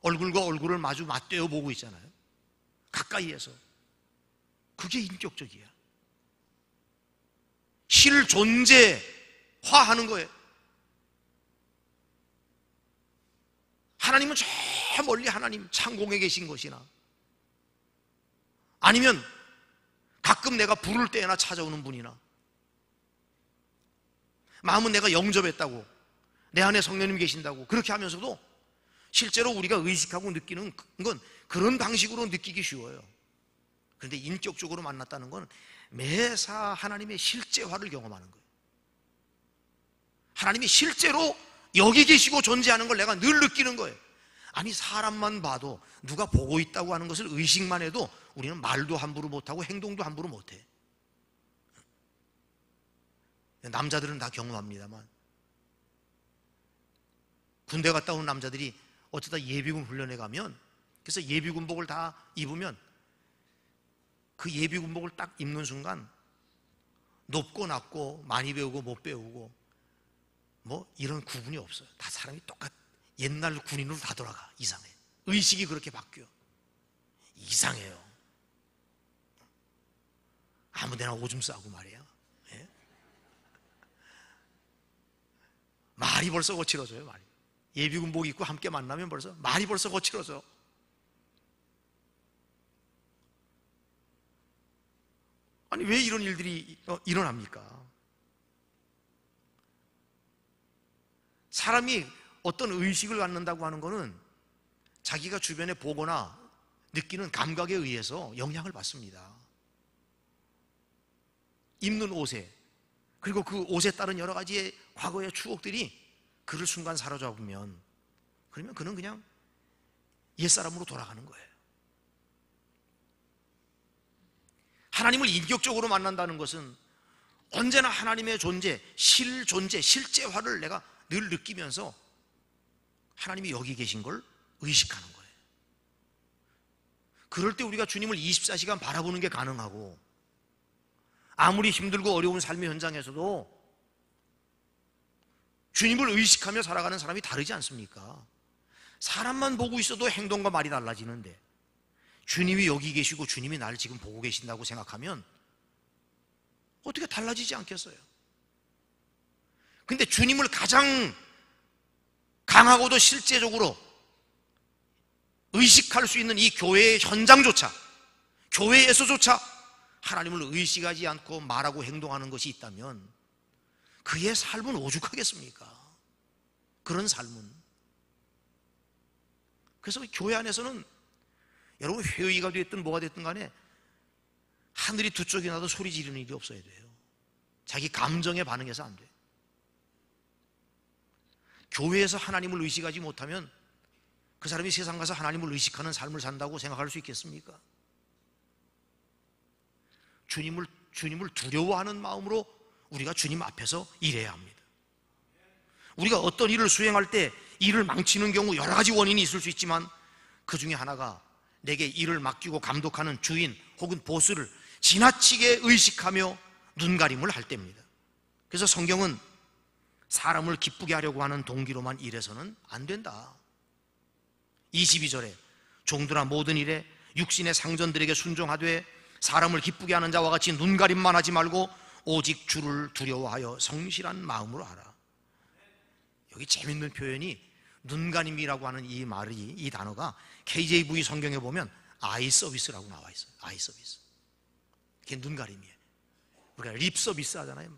얼굴과 얼굴을 마주 맞대어 보고 있잖아요. 가까이에서. 그게 인격적이야. 실존재화하는 거예요. 하나님은 저 멀리 하나님 창공에 계신 것이나, 아니면 가끔 내가 부를 때나 찾아오는 분이나, 마음은 내가 영접했다고, 내 안에 성령님 계신다고 그렇게 하면서도 실제로 우리가 의식하고 느끼는 건 그런 방식으로 느끼기 쉬워요. 그런데 인격적으로 만났다는 건 매사 하나님의 실제화를 경험하는 거예요. 하나님이 실제로 여기 계시고 존재하는 걸 내가 늘 느끼는 거예요. 아니, 사람만 봐도, 누가 보고 있다고 하는 것을 의식만 해도 우리는 말도 함부로 못하고 행동도 함부로 못해. 남자들은 다 경험합니다만, 군대 갔다 온 남자들이 어쩌다 예비군 훈련에 가면, 그래서 예비군복을 다 입으면 그 예비군복을 딱 입는 순간 높고 낮고 많이 배우고 못 배우고 뭐 이런 구분이 없어요. 다 사람이 옛날 군인으로 다 돌아가. 이상해. 의식이 그렇게 바뀌어. 이상해요. 아무데나 오줌 싸고 말이야. 예? 말이 벌써 거칠어져요. 말이. 예비군복 입고 함께 만나면 벌써 말이 벌써 거칠어져. 아니, 왜 이런 일들이 일어납니까? 사람이 어떤 의식을 갖는다고 하는 것은 자기가 주변에 보거나 느끼는 감각에 의해서 영향을 받습니다. 입는 옷에, 그리고 그 옷에 따른 여러 가지의 과거의 추억들이 그를 순간 사로잡으면, 그러면 그는 그냥 옛사람으로 돌아가는 거예요. 하나님을 인격적으로 만난다는 것은 언제나 하나님의 존재, 실존재, 실제화를 내가 늘 느끼면서 하나님이 여기 계신 걸 의식하는 거예요. 그럴 때 우리가 주님을 24시간 바라보는 게 가능하고, 아무리 힘들고 어려운 삶의 현장에서도 주님을 의식하며 살아가는 사람이 다르지 않습니까? 사람만 보고 있어도 행동과 말이 달라지는데, 주님이 여기 계시고 주님이 나를 지금 보고 계신다고 생각하면 어떻게 달라지지 않겠어요? 근데 주님을 가장 강하고도 실제적으로 의식할 수 있는 이 교회의 현장조차, 교회에서조차 하나님을 의식하지 않고 말하고 행동하는 것이 있다면 그의 삶은 오죽하겠습니까? 그런 삶은. 그래서 교회 안에서는 여러분, 회의가 됐든 뭐가 됐든 간에 하늘이 두 쪽이 나도 소리 지르는 일이 없어야 돼요. 자기 감정에 반응해서 안 돼요. 교회에서 하나님을 의식하지 못하면 그 사람이 세상 가서 하나님을 의식하는 삶을 산다고 생각할 수 있겠습니까? 주님을 두려워하는 마음으로 우리가 주님 앞에서 일해야 합니다. 우리가 어떤 일을 수행할 때 일을 망치는 경우 여러 가지 원인이 있을 수 있지만, 그 중에 하나가 내게 일을 맡기고 감독하는 주인 혹은 보스를 지나치게 의식하며 눈가림을 할 때입니다. 그래서 성경은 사람을 기쁘게 하려고 하는 동기로만 일해서는 안 된다. 22절에 종들아 모든 일에 육신의 상전들에게 순종하되 사람을 기쁘게 하는 자와 같이 눈가림만 하지 말고 오직 주를 두려워하여 성실한 마음으로 하라. 여기 재밌는 표현이 눈가림이라고 하는 이 말이, 이 단어가 KJV 성경에 보면 아이 서비스라고 나와 있어요. 아이 서비스. 그게 눈가림이에요. 우리가 립 서비스 하잖아요.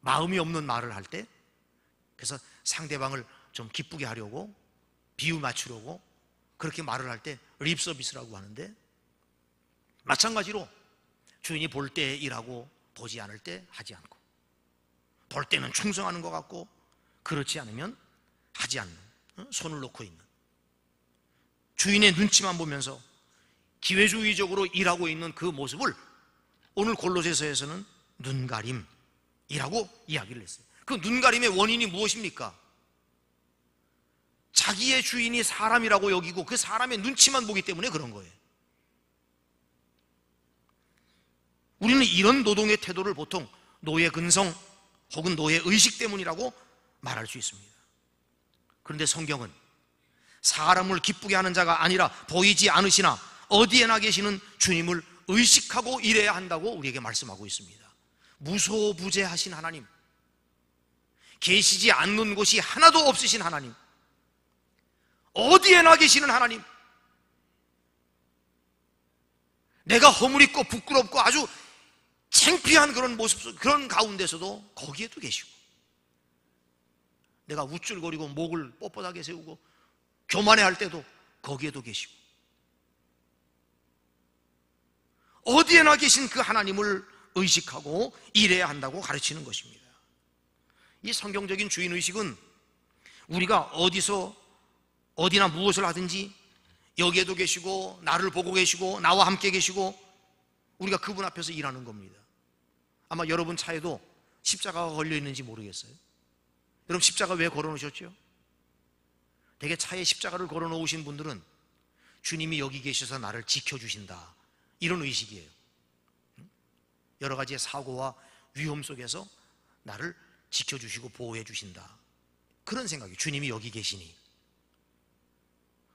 마음이 없는 말을 할 때, 그래서 상대방을 좀 기쁘게 하려고, 비유 맞추려고 그렇게 말을 할 때 립 서비스라고 하는데, 마찬가지로 주인이 볼 때 일하고 보지 않을 때 하지 않고, 볼 때는 충성하는 것 같고 그렇지 않으면 하지 않는, 손을 놓고 있는, 주인의 눈치만 보면서 기회주의적으로 일하고 있는 그 모습을 오늘 골로새서에서는 눈가림이라고 이야기를 했어요. 그 눈가림의 원인이 무엇입니까? 자기의 주인이 사람이라고 여기고 그 사람의 눈치만 보기 때문에 그런 거예요. 우리는 이런 노동의 태도를 보통 노예 근성 혹은 노예 의식 때문이라고 말할 수 있습니다. 그런데 성경은 사람을 기쁘게 하는 자가 아니라 보이지 않으시나 어디에나 계시는 주님을 의식하고 일해야 한다고 우리에게 말씀하고 있습니다. 무소부재하신 하나님, 계시지 않는 곳이 하나도 없으신 하나님, 어디에나 계시는 하나님, 내가 허물있고 부끄럽고 아주 창피한 그런 모습, 그런 가운데서도 거기에도 계시고, 내가 우쭐거리고 목을 뻣뻣하게 세우고 교만해할 때도 거기에도 계시고, 어디에나 계신 그 하나님을 의식하고 일해야 한다고 가르치는 것입니다. 이 성경적인 주인의식은 우리가 어디나 무엇을 하든지 여기에도 계시고 나를 보고 계시고 나와 함께 계시고 우리가 그분 앞에서 일하는 겁니다. 아마 여러분 차에도 십자가가 걸려 있는지 모르겠어요. 여러분 십자가 왜 걸어 놓으셨죠? 대개 차에 십자가를 걸어 놓으신 분들은 주님이 여기 계셔서 나를 지켜주신다, 이런 의식이에요. 여러 가지의 사고와 위험 속에서 나를 지켜주시고 보호해 주신다, 그런 생각이에요. 주님이 여기 계시니.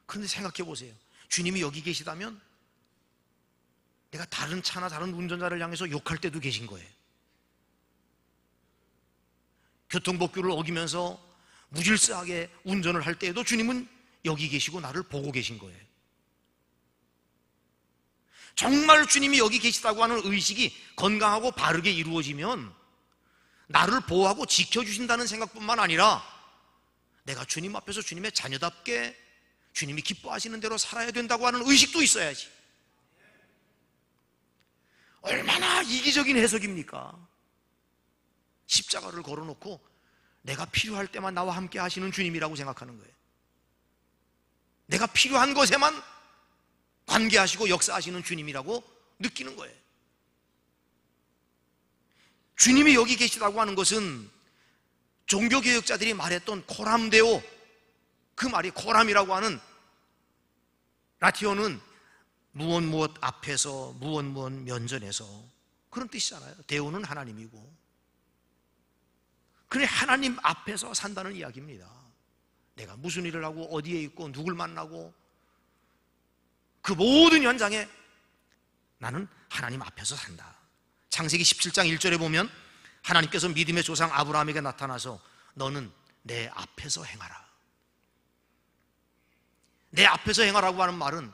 그런데 생각해 보세요. 주님이 여기 계시다면 내가 다른 차나 다른 운전자를 향해서 욕할 때도 계신 거예요. 교통법규를 어기면서 무질서하게 운전을 할 때에도 주님은 여기 계시고 나를 보고 계신 거예요. 정말 주님이 여기 계시다고 하는 의식이 건강하고 바르게 이루어지면 나를 보호하고 지켜주신다는 생각뿐만 아니라 내가 주님 앞에서 주님의 자녀답게 주님이 기뻐하시는 대로 살아야 된다고 하는 의식도 있어야지. 얼마나 이기적인 해석입니까? 십자가를 걸어놓고 내가 필요할 때만 나와 함께 하시는 주님이라고 생각하는 거예요. 내가 필요한 것에만 관계하시고 역사하시는 주님이라고 느끼는 거예요. 주님이 여기 계시다고 하는 것은 종교개혁자들이 말했던 코람데오, 그 말이 코람이라고 하는 라틴어는 무엇 앞에서 무엇 면전에서, 그런 뜻이잖아요. 데오는 하나님이고, 그래 하나님 앞에서 산다는 이야기입니다. 내가 무슨 일을 하고 어디에 있고 누굴 만나고 그 모든 현장에 나는 하나님 앞에서 산다. 창세기 17장 1절에 보면 하나님께서 믿음의 조상 아브라함에게 나타나서 너는 내 앞에서 행하라. 내 앞에서 행하라고 하는 말은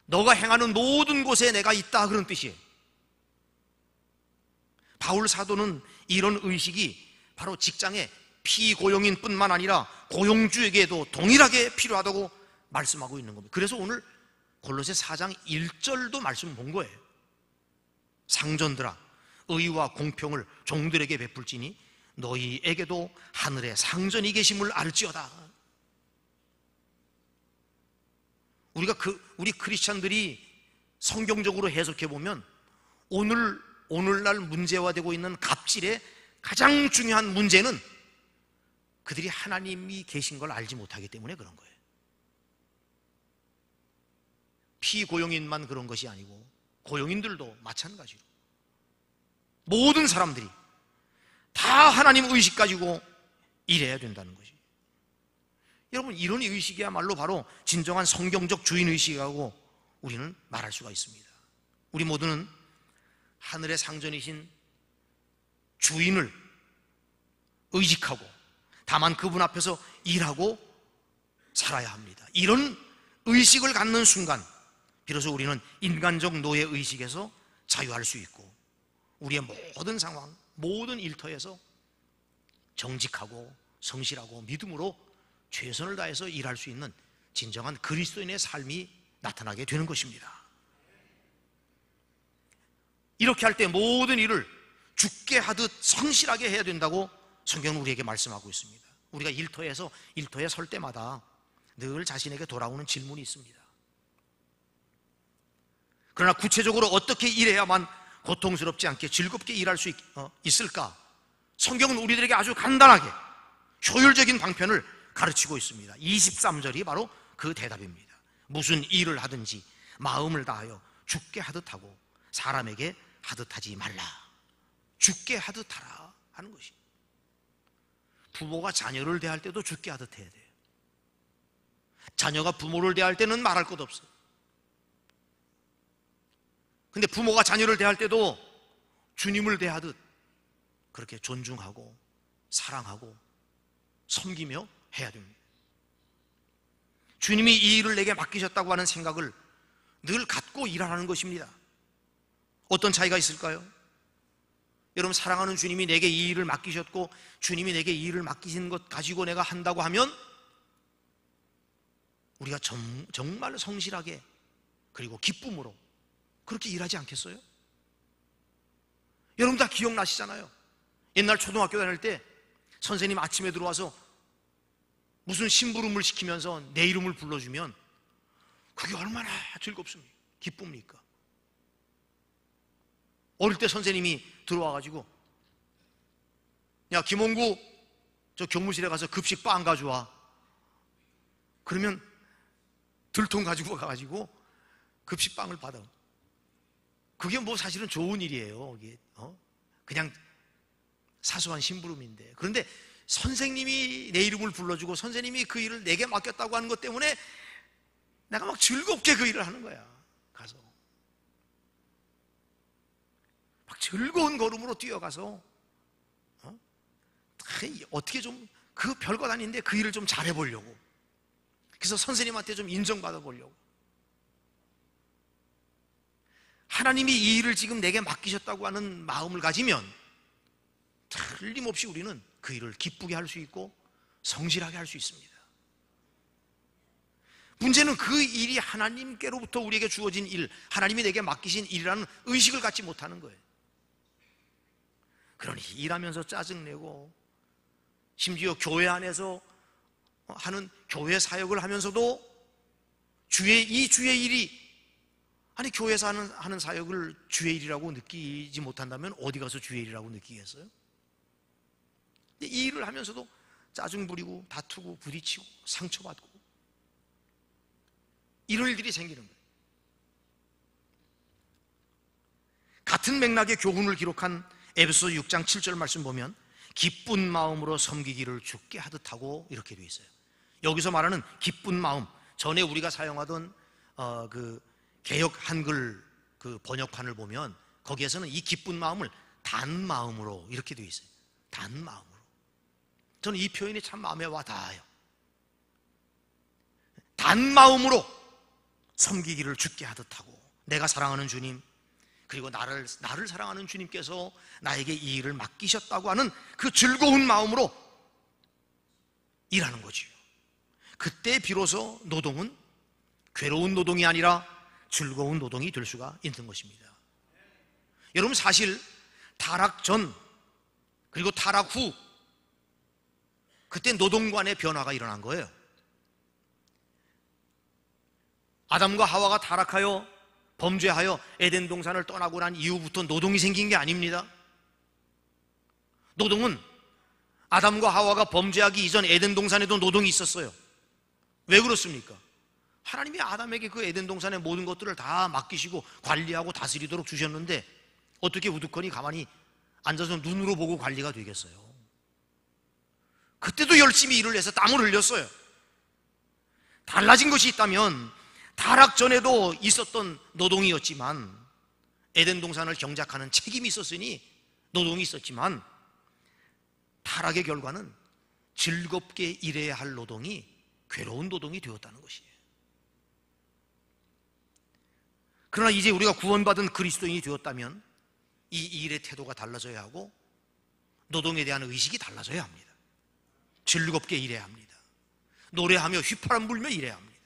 너가 행하는 모든 곳에 내가 있다, 그런 뜻이에요. 바울 사도는 이런 의식이 바로 직장의 피고용인 뿐만 아니라 고용주에게도 동일하게 필요하다고 말씀하고 있는 겁니다. 그래서 오늘 골로새 4장 1절도 말씀 본 거예요. 상전들아, 의와 공평을 종들에게 베풀지니 너희에게도 하늘에 상전이 계심을 알지어다. 우리 크리스찬들이 성경적으로 해석해 보면 오늘날 문제화되고 있는 갑질의 가장 중요한 문제는 그들이 하나님이 계신 걸 알지 못하기 때문에 그런 거예요. 피고용인만 그런 것이 아니고 고용인들도 마찬가지로 모든 사람들이 다 하나님 의식 가지고 일해야 된다는 것이. 여러분, 이런 의식이야말로 바로 진정한 성경적 주인의식이라고 우리는 말할 수가 있습니다. 우리 모두는 하늘의 상전이신 주인을 의식하고 다만 그분 앞에서 일하고 살아야 합니다. 이런 의식을 갖는 순간 비로소 우리는 인간적 노예 의식에서 자유할 수 있고 우리의 모든 상황, 모든 일터에서 정직하고 성실하고 믿음으로 최선을 다해서 일할 수 있는 진정한 그리스도인의 삶이 나타나게 되는 것입니다. 이렇게 할 때 모든 일을 죽게 하듯 성실하게 해야 된다고 성경은 우리에게 말씀하고 있습니다. 우리가 일터에 설 때마다 늘 자신에게 돌아오는 질문이 있습니다. 그러나 구체적으로 어떻게 일해야만 고통스럽지 않게 즐겁게 일할 수 있을까? 성경은 우리들에게 아주 간단하게 효율적인 방편을 가르치고 있습니다. 23절이 바로 그 대답입니다. 무슨 일을 하든지 마음을 다하여 죽게 하듯 하고 사람에게 하듯 하지 말라. 죽게 하듯 하라 하는 것이. 부모가 자녀를 대할 때도 죽게 하듯 해야 돼요. 자녀가 부모를 대할 때는 말할 것 없어요. 근데 부모가 자녀를 대할 때도 주님을 대하듯 그렇게 존중하고 사랑하고 섬기며 해야 됩니다. 주님이 이 일을 내게 맡기셨다고 하는 생각을 늘 갖고 일하라는 것입니다. 어떤 차이가 있을까요? 여러분, 사랑하는 주님이 내게 이 일을 맡기셨고 주님이 내게 이 일을 맡기신 것 가지고 내가 한다고 하면 우리가 정말 성실하게 그리고 기쁨으로 그렇게 일하지 않겠어요? 여러분 다 기억나시잖아요. 옛날 초등학교 다닐 때 선생님 아침에 들어와서 무슨 심부름을 시키면서 내 이름을 불러주면 그게 얼마나 즐겁습니까? 기쁩니까? 어릴 때 선생님이 들어와가지고 야 김홍구 저 교무실에 가서 급식 빵 가져와. 그러면 들통 가지고 가가지고 급식빵을 받아. 그게 뭐 사실은 좋은 일이에요. 이게 그냥 사소한 심부름인데, 그런데 선생님이 내 이름을 불러주고 선생님이 그 일을 내게 맡겼다고 하는 것 때문에 내가 막 즐겁게 그 일을 하는 거야. 가서 막 즐거운 걸음으로 뛰어가서 어떻게 좀 그 별것 아닌데 그 일을 좀 잘해보려고, 그래서 선생님한테 좀 인정받아 보려고. 하나님이 이 일을 지금 내게 맡기셨다고 하는 마음을 가지면 틀림없이 우리는 그 일을 기쁘게 할 수 있고 성실하게 할 수 있습니다. 문제는 그 일이 하나님께로부터 우리에게 주어진 일, 하나님이 내게 맡기신 일이라는 의식을 갖지 못하는 거예요. 그러니 일하면서 짜증내고, 심지어 교회 안에서 하는 교회 사역을 하면서도 주의 일이, 아니 교회에서 하는 사역을 주의 일이라고 느끼지 못한다면 어디 가서 주의 일이라고 느끼겠어요? 이 일을 하면서도 짜증 부리고 다투고 부딪히고 상처받고 이런 일들이 생기는 거예요. 같은 맥락의 교훈을 기록한 에베소 6장 7절 말씀 보면 기쁜 마음으로 섬기기를 주께 하듯 하고 이렇게 되어 있어요. 여기서 말하는 기쁜 마음, 전에 우리가 사용하던 그 개역 한글 그 번역판을 보면 거기에서는 이 기쁜 마음을 단 마음으로 이렇게 되어 있어요. 단 마음으로. 저는 이 표현이 참 마음에 와 닿아요. 단 마음으로 섬기기를 주께 하듯 하고, 내가 사랑하는 주님 그리고 나를 사랑하는 주님께서 나에게 이 일을 맡기셨다고 하는 그 즐거운 마음으로 일하는 거지요. 그때 비로소 노동은 괴로운 노동이 아니라 즐거운 노동이 될 수가 있는 것입니다. 여러분, 사실 타락 전 그리고 타락 후 그때 노동관의 변화가 일어난 거예요. 아담과 하와가 타락하여 범죄하여 에덴 동산을 떠나고 난 이후부터 노동이 생긴 게 아닙니다. 노동은 아담과 하와가 범죄하기 이전 에덴 동산에도 노동이 있었어요. 왜 그렇습니까? 하나님이 아담에게 그 에덴 동산의 모든 것들을 다 맡기시고 관리하고 다스리도록 주셨는데 어떻게 우두커니 가만히 앉아서 눈으로 보고 관리가 되겠어요? 그때도 열심히 일을 해서 땀을 흘렸어요. 달라진 것이 있다면 타락 전에도 있었던 노동이었지만, 에덴 동산을 경작하는 책임이 있었으니 노동이 있었지만, 타락의 결과는 즐겁게 일해야 할 노동이 괴로운 노동이 되었다는 것이에요. 그러나 이제 우리가 구원받은 그리스도인이 되었다면 이 일의 태도가 달라져야 하고 노동에 대한 의식이 달라져야 합니다. 즐겁게 일해야 합니다. 노래하며 휘파람 불며 일해야 합니다.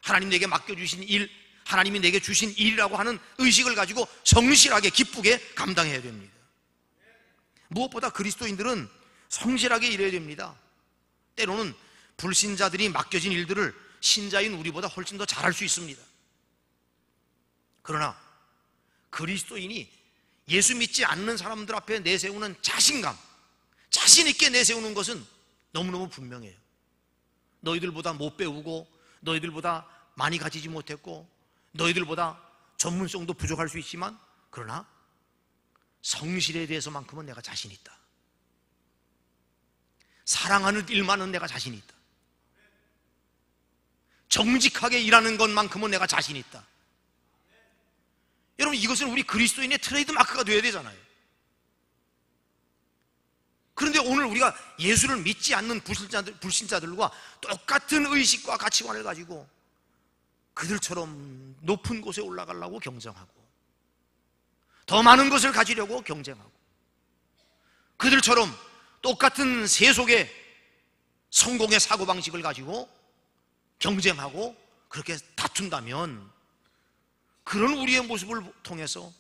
하나님 내게 맡겨주신 일, 하나님이 내게 주신 일이라고 하는 의식을 가지고 성실하게 기쁘게 감당해야 됩니다. 무엇보다 그리스도인들은 성실하게 일해야 됩니다. 때로는 불신자들이 맡겨진 일들을 신자인 우리보다 훨씬 더 잘할 수 있습니다. 그러나 그리스도인이 예수 믿지 않는 사람들 앞에 내세우는 자신감, 자신 있게 내세우는 것은 너무너무 분명해요. 너희들보다 못 배우고 너희들보다 많이 가지지 못했고 너희들보다 전문성도 부족할 수 있지만 그러나 성실에 대해서만큼은 내가 자신 있다. 사랑하는 일만은 내가 자신 있다. 정직하게 일하는 것만큼은 내가 자신 있다. 여러분, 이것은 우리 그리스도인의 트레이드 마크가 되어야 되잖아요. 그런데 오늘 우리가 예수를 믿지 않는 불신자들과 똑같은 의식과 가치관을 가지고 그들처럼 높은 곳에 올라가려고 경쟁하고 더 많은 것을 가지려고 경쟁하고 그들처럼 똑같은 세속의 성공의 사고방식을 가지고 경쟁하고 그렇게 다툰다면 그런 우리의 모습을 통해서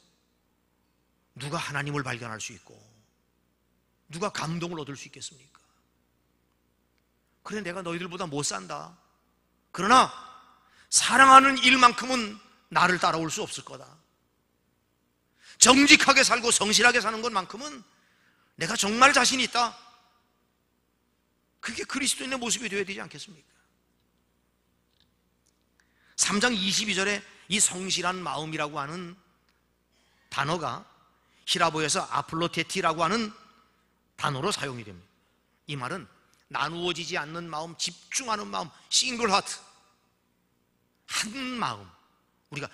누가 하나님을 발견할 수 있고 누가 감동을 얻을 수 있겠습니까? 그래, 내가 너희들보다 못 산다. 그러나 사랑하는 일만큼은 나를 따라올 수 없을 거다. 정직하게 살고 성실하게 사는 것만큼은 내가 정말 자신 있다. 그게 그리스도인의 모습이 되어야 되지 않겠습니까? 3장 22절에 이 성실한 마음이라고 하는 단어가 히라보에서 아플로테티라고 하는 단어로 사용이 됩니다. 이 말은 나누어지지 않는 마음, 집중하는 마음, 싱글 하트, 한 마음. 우리가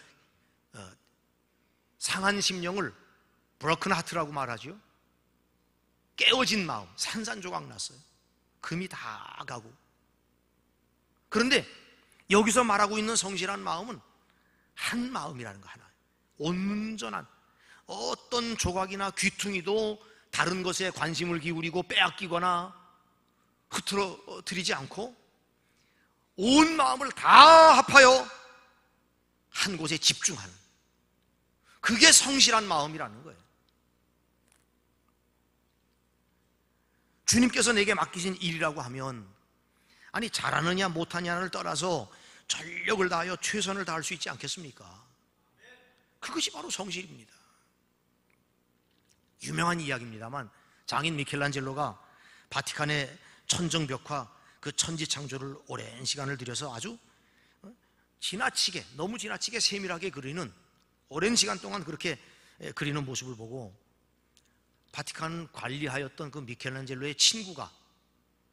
상한 심령을 브로큰 하트라고 말하죠. 깨어진 마음, 산산조각 났어요. 금이 다 가고. 그런데 여기서 말하고 있는 성실한 마음은 한 마음이라는 거 하나. 온전한 어떤 조각이나 귀퉁이도 다른 것에 관심을 기울이고 빼앗기거나 흐트러뜨리지 않고 온 마음을 다 합하여 한 곳에 집중하는, 그게 성실한 마음이라는 거예요. 주님께서 내게 맡기신 일이라고 하면 아니 잘하느냐 못하느냐를 떠나서 전력을 다하여 최선을 다할 수 있지 않겠습니까? 그것이 바로 성실입니다. 유명한 이야기입니다만 장인 미켈란젤로가 바티칸의 천정벽화 그 천지창조를 오랜 시간을 들여서 아주 지나치게, 너무 지나치게 세밀하게 그리는, 오랜 시간 동안 그렇게 그리는 모습을 보고 바티칸 관리하였던 그 미켈란젤로의 친구가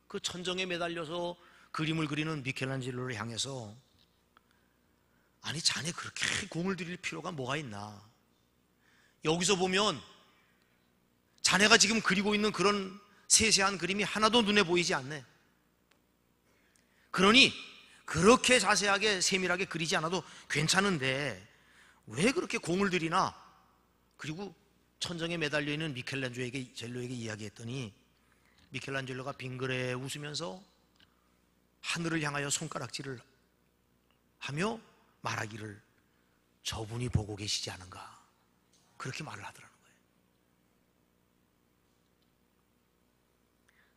그 천정에 매달려서 그림을 그리는 미켈란젤로를 향해서 아니 자네 그렇게 공을 들일 필요가 뭐가 있나, 여기서 보면 자네가 지금 그리고 있는 그런 세세한 그림이 하나도 눈에 보이지 않네. 그러니 그렇게 자세하게 세밀하게 그리지 않아도 괜찮은데 왜 그렇게 공을 들이나? 그리고 천정에 매달려 있는 미켈란젤로에게 이야기했더니 미켈란젤로가 빙그레 웃으면서 하늘을 향하여 손가락질을 하며 말하기를 저분이 보고 계시지 않은가, 그렇게 말을 하더라는 거예요.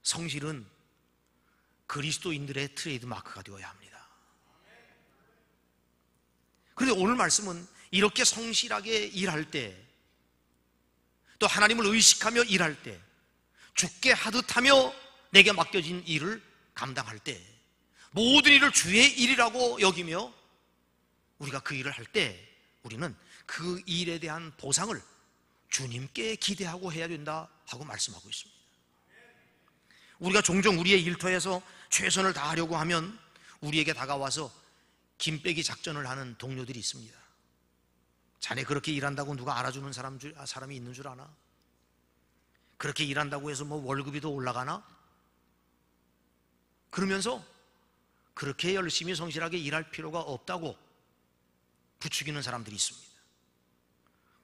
성실은 그리스도인들의 트레이드 마크가 되어야 합니다. 그런데 오늘 말씀은 이렇게 성실하게 일할 때, 또 하나님을 의식하며 일할 때, 주께 하듯하며 내게 맡겨진 일을 감당할 때, 모든 일을 주의 일이라고 여기며 우리가 그 일을 할 때 우리는 그 일에 대한 보상을 주님께 기대하고 해야 된다 하고 말씀하고 있습니다. 우리가 종종 우리의 일터에서 최선을 다하려고 하면 우리에게 다가와서 김빼기 작전을 하는 동료들이 있습니다. 자네 그렇게 일한다고 누가 알아주는 사람이 있는 줄 아나? 그렇게 일한다고 해서 뭐 월급이 더 올라가나? 그러면서 그렇게 열심히 성실하게 일할 필요가 없다고 부추기는 사람들이 있습니다.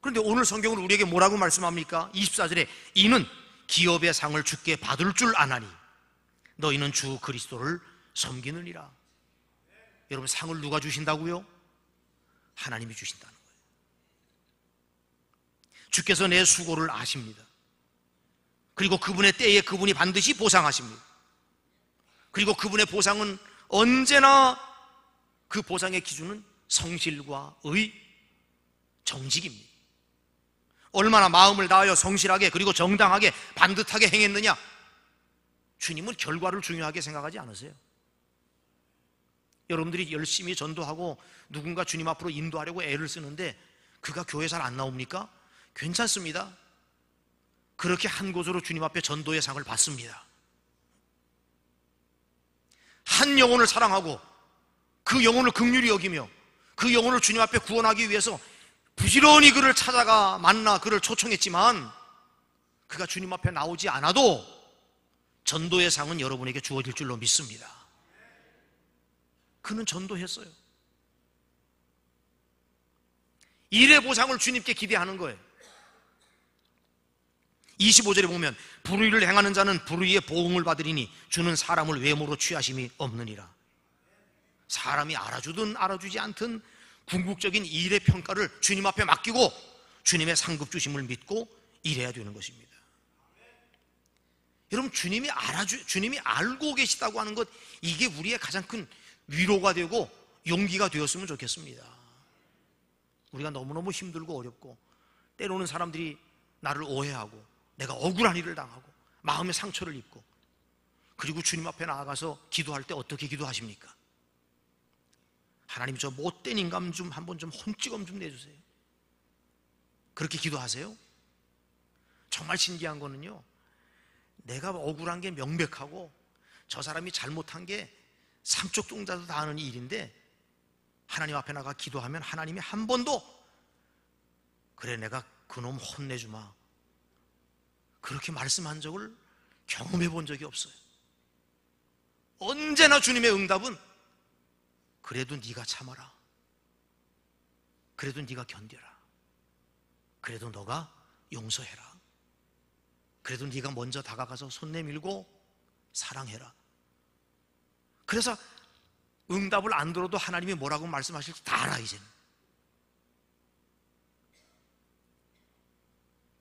그런데 오늘 성경은 우리에게 뭐라고 말씀합니까? 24절에 이는 기업의 상을 주께 받을 줄 아나니 너희는 주 그리스도를 섬기느니라. 여러분, 상을 누가 주신다고요? 하나님이 주신다는 거예요. 주께서 내 수고를 아십니다. 그리고 그분의 때에 그분이 반드시 보상하십니다. 그리고 그분의 보상은 언제나 그 보상의 기준은 성실과 의, 정직입니다. 얼마나 마음을 다하여 성실하게 그리고 정당하게 반듯하게 행했느냐, 주님은 결과를 중요하게 생각하지 않으세요. 여러분들이 열심히 전도하고 누군가 주님 앞으로 인도하려고 애를 쓰는데 그가 교회 잘 안 나옵니까? 괜찮습니다. 그렇게 한 곳으로 주님 앞에 전도의 상을 받습니다. 한 영혼을 사랑하고 그 영혼을 긍휼히 여기며 그 영혼을 주님 앞에 구원하기 위해서 부지런히 그를 찾아가 만나 그를 초청했지만 그가 주님 앞에 나오지 않아도 전도의 상은 여러분에게 주어질 줄로 믿습니다. 그는 전도했어요. 일의 보상을 주님께 기대하는 거예요. 25절에 보면 불의를 행하는 자는 불의의 보응을 받으리니 주는 사람을 외모로 취하심이 없느니라. 사람이 알아주든 알아주지 않든 궁극적인 일의 평가를 주님 앞에 맡기고 주님의 상급 주심을 믿고 일해야 되는 것입니다. 여러분, 주님이 알고 계시다고 하는 것, 이게 우리의 가장 큰 위로가 되고 용기가 되었으면 좋겠습니다. 우리가 너무너무 힘들고 어렵고 때로는 사람들이 나를 오해하고 내가 억울한 일을 당하고 마음의 상처를 입고 그리고 주님 앞에 나아가서 기도할 때 어떻게 기도하십니까? 하나님, 저 못된 인감 좀 한번 좀 혼찌검 좀 내주세요. 그렇게 기도하세요? 정말 신기한 거는요, 내가 억울한 게 명백하고 저 사람이 잘못한 게 삼척동자도 다 아는 일인데 하나님 앞에 나가 기도하면 하나님이 한 번도 그래 내가 그놈 혼내주마 그렇게 말씀한 적을 경험해 본 적이 없어요. 언제나 주님의 응답은 그래도 네가 참아라, 그래도 네가 견뎌라, 그래도 너가 용서해라, 그래도 네가 먼저 다가가서 손 내밀고 사랑해라. 그래서 응답을 안 들어도 하나님이 뭐라고 말씀하실지 다 알아. 이제는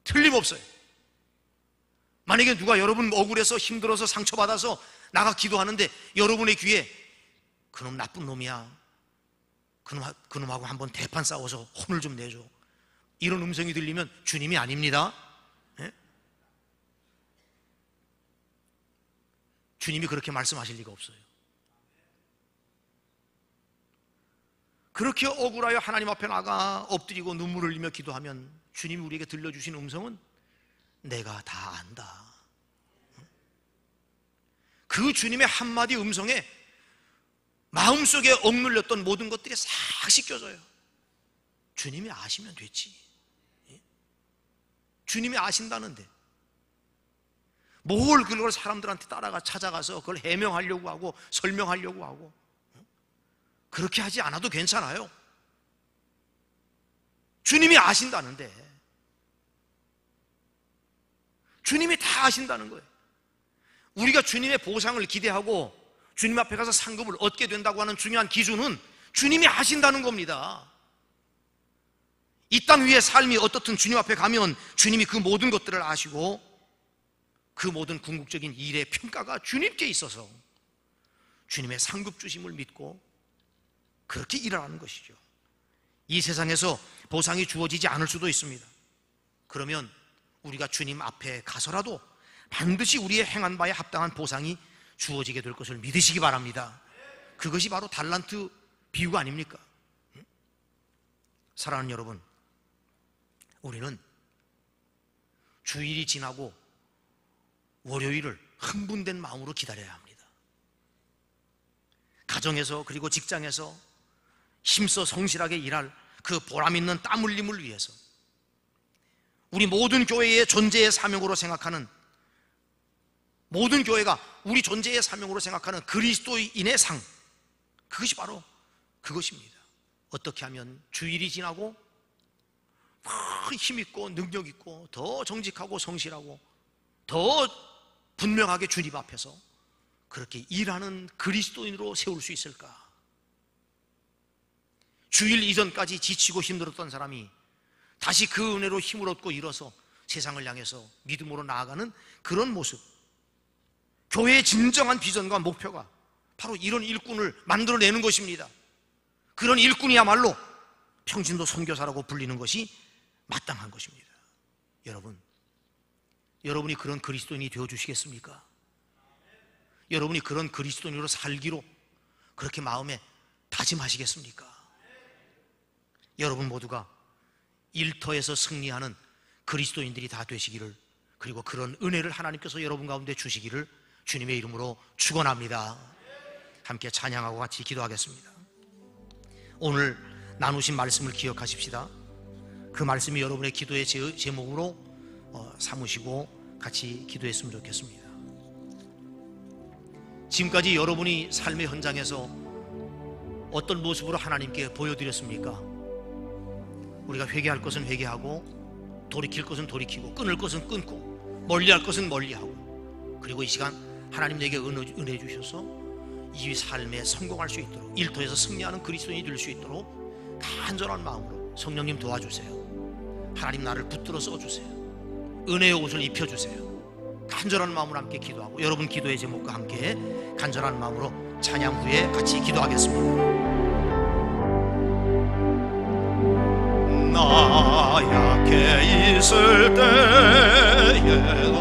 틀림없어요. 만약에 누가 여러분 억울해서 힘들어서 상처받아서 나가 기도하는데 여러분의 귀에 그놈 나쁜 놈이야, 그놈하고 한번 대판 싸워서 혼을 좀 내줘, 이런 음성이 들리면 주님이 아닙니다. 예? 주님이 그렇게 말씀하실 리가 없어요. 그렇게 억울하여 하나님 앞에 나가 엎드리고 눈물을 흘리며 기도하면 주님이 우리에게 들려주신 음성은 내가 다 안다. 그 주님의 한마디 음성에 마음속에 억눌렸던 모든 것들이 싹 씻겨져요. 주님이 아시면 됐지. 주님이 아신다는데 뭘 그걸 사람들한테 따라가 찾아가서 그걸 해명하려고 하고 설명하려고 하고, 그렇게 하지 않아도 괜찮아요. 주님이 아신다는데, 주님이 다 아신다는 거예요. 우리가 주님의 보상을 기대하고 주님 앞에 가서 상급을 얻게 된다고 하는 중요한 기준은 주님이 아신다는 겁니다. 이 땅 위의 삶이 어떻든 주님 앞에 가면 주님이 그 모든 것들을 아시고 그 모든 궁극적인 일의 평가가 주님께 있어서 주님의 상급 주심을 믿고 그렇게 일하는 것이죠. 이 세상에서 보상이 주어지지 않을 수도 있습니다. 그러면 우리가 주님 앞에 가서라도 반드시 우리의 행한 바에 합당한 보상이 주어지게 될 것을 믿으시기 바랍니다. 그것이 바로 달란트 비유가 아닙니까? 사랑하는 여러분, 우리는 주일이 지나고 월요일을 흥분된 마음으로 기다려야 합니다. 가정에서 그리고 직장에서 힘써 성실하게 일할 그 보람있는 땀 흘림을 위해서 우리 모든 교회의 존재의 사명으로 생각하는, 모든 교회가 우리 존재의 사명으로 생각하는 그리스도인의 상, 그것이 바로 그것입니다. 어떻게 하면 주일이 지나고 힘있고 능력있고 더 정직하고 성실하고 더 분명하게 주님 앞에서 그렇게 일하는 그리스도인으로 세울 수 있을까? 주일 이전까지 지치고 힘들었던 사람이 다시 그 은혜로 힘을 얻고 일어서 세상을 향해서 믿음으로 나아가는 그런 모습, 교회의 진정한 비전과 목표가 바로 이런 일꾼을 만들어내는 것입니다. 그런 일꾼이야말로 평신도 선교사라고 불리는 것이 마땅한 것입니다. 여러분이 그런 그리스도인이 되어주시겠습니까? 여러분이 그런 그리스도인으로 살기로 그렇게 마음에 다짐하시겠습니까? 여러분 모두가 일터에서 승리하는 그리스도인들이 다 되시기를, 그리고 그런 은혜를 하나님께서 여러분 가운데 주시기를 주님의 이름으로 축원합니다. 함께 찬양하고 같이 기도하겠습니다. 오늘 나누신 말씀을 기억하십시다. 그 말씀이 여러분의 기도의 제목으로 삼으시고 같이 기도했으면 좋겠습니다. 지금까지 여러분이 삶의 현장에서 어떤 모습으로 하나님께 보여드렸습니까? 우리가 회개할 것은 회개하고, 돌이킬 것은 돌이키고, 끊을 것은 끊고, 멀리할 것은 멀리하고, 그리고 이 시간 하나님 내게 은혜 주셔서 이 삶에 성공할 수 있도록, 일터에서 승리하는 그리스도인이 될 수 있도록 간절한 마음으로 성령님 도와주세요. 하나님 나를 붙들어 써주세요. 은혜의 옷을 입혀주세요. 간절한 마음으로 함께 기도하고, 여러분 기도의 제목과 함께 간절한 마음으로 찬양 후에 같이 기도하겠습니다.
나 약해 있을 때에도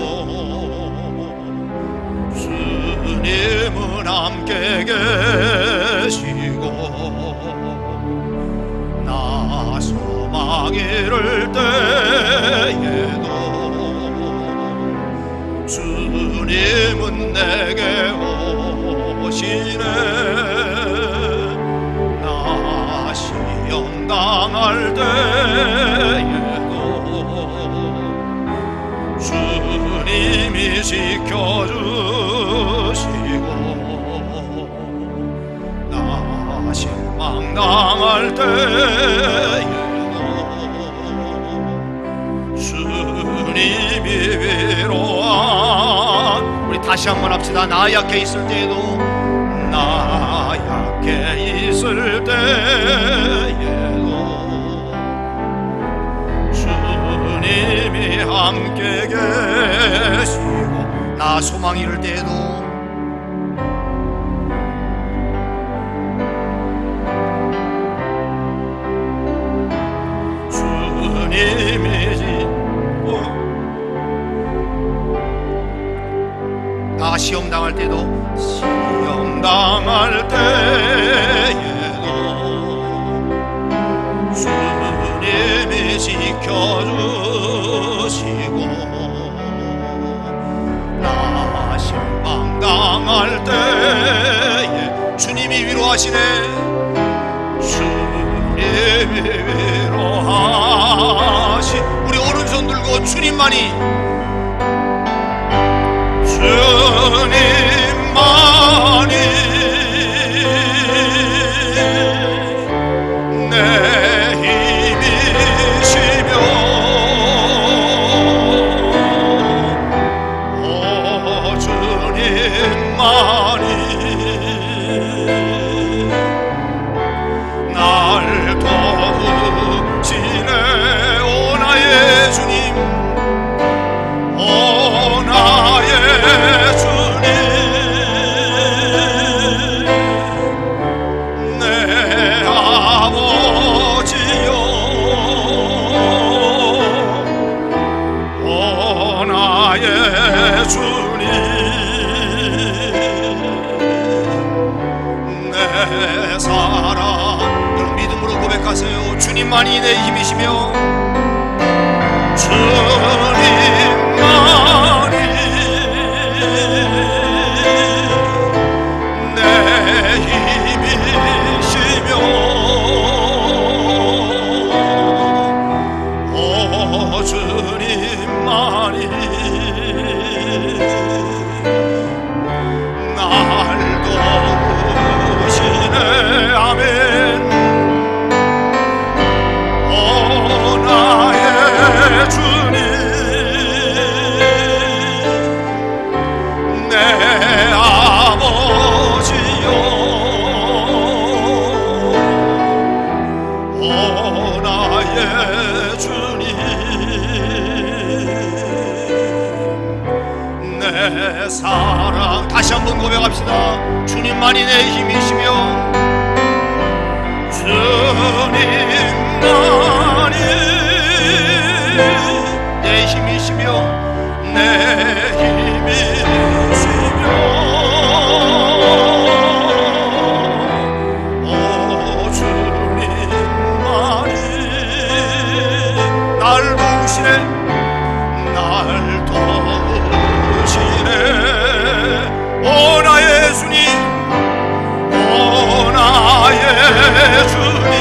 주님은 함께 계시고, 나 소망 잃을 때에도 주님은 내게 오시네. 나 시험 당할 때에도 주님이 지켜주시고, 나 실망 당할 때에도 주님이 위로한, 우리 다시 한번 합시다. 나 약해 있을 때에도, 나 약해 있을 때에도 주님이 함께 계시고,
나 소망 잃을 때에도
주님이
나 시험 당할 때도,
시험 당할 때에도 주님이 지켜주시고, 나 실망 당할 때에 주님이 위로하시네. 주님이 위로하시, 우리 오른손 들고 주님만이, 주님만이 내 힘이시며, 오 주님만이 날 도우시네. 오 나의 주님, 오 나의 주님, 내 아버지여, 오 나의 주님, 내 사랑. 여러분 믿음으로 고백하세요. 주님만이 내 힘이시며, 주님만이 내 힘이시며, 오 주님만이 날 도우시네. 한번 고백합시다. 주님만이 내 힘이시며 주님만이 내 힘이시며 내 힘이시며 오 주님만이 날 도우시네 날 도우시네 오 나의 주님 오 나의 주님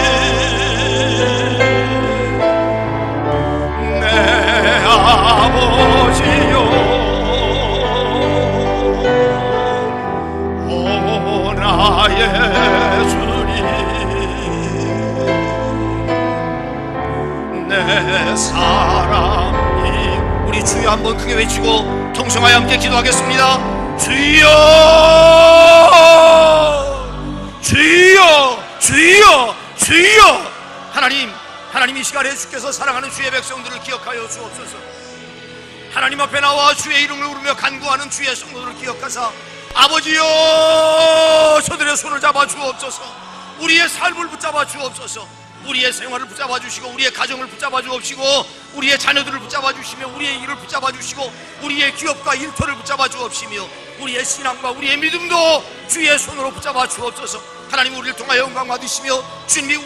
내 아버지요 오 나의 주님 내 사랑이 우리 주여 한번 크게 외치고 통성하여 함께 기도하겠습니다. 주여 주여 주여 주여 하나님 이 시간에 주께서 사랑하는 주의 백성들을 기억하여 주옵소서. 하나님 앞에 나와 주의 이름을 부르며 간구하는 주의 성도들을 기억하사 아버지여 저들의 손을 잡아 주옵소서. 우리의 삶을 붙잡아 주옵소서. 우리의 생활을 붙잡아 주시고 우리의 가정을 붙잡아 주옵시고 우리의 자녀들을 붙잡아 주시며 우리의 일을 붙잡아 주시고 우리의 기업과 일터를 붙잡아 주옵시며 우리의 신앙과 우리의 믿음도 주의 손으로 붙잡아 주옵소서. 하나님 우리를 통하여 영광 받으시며 주님이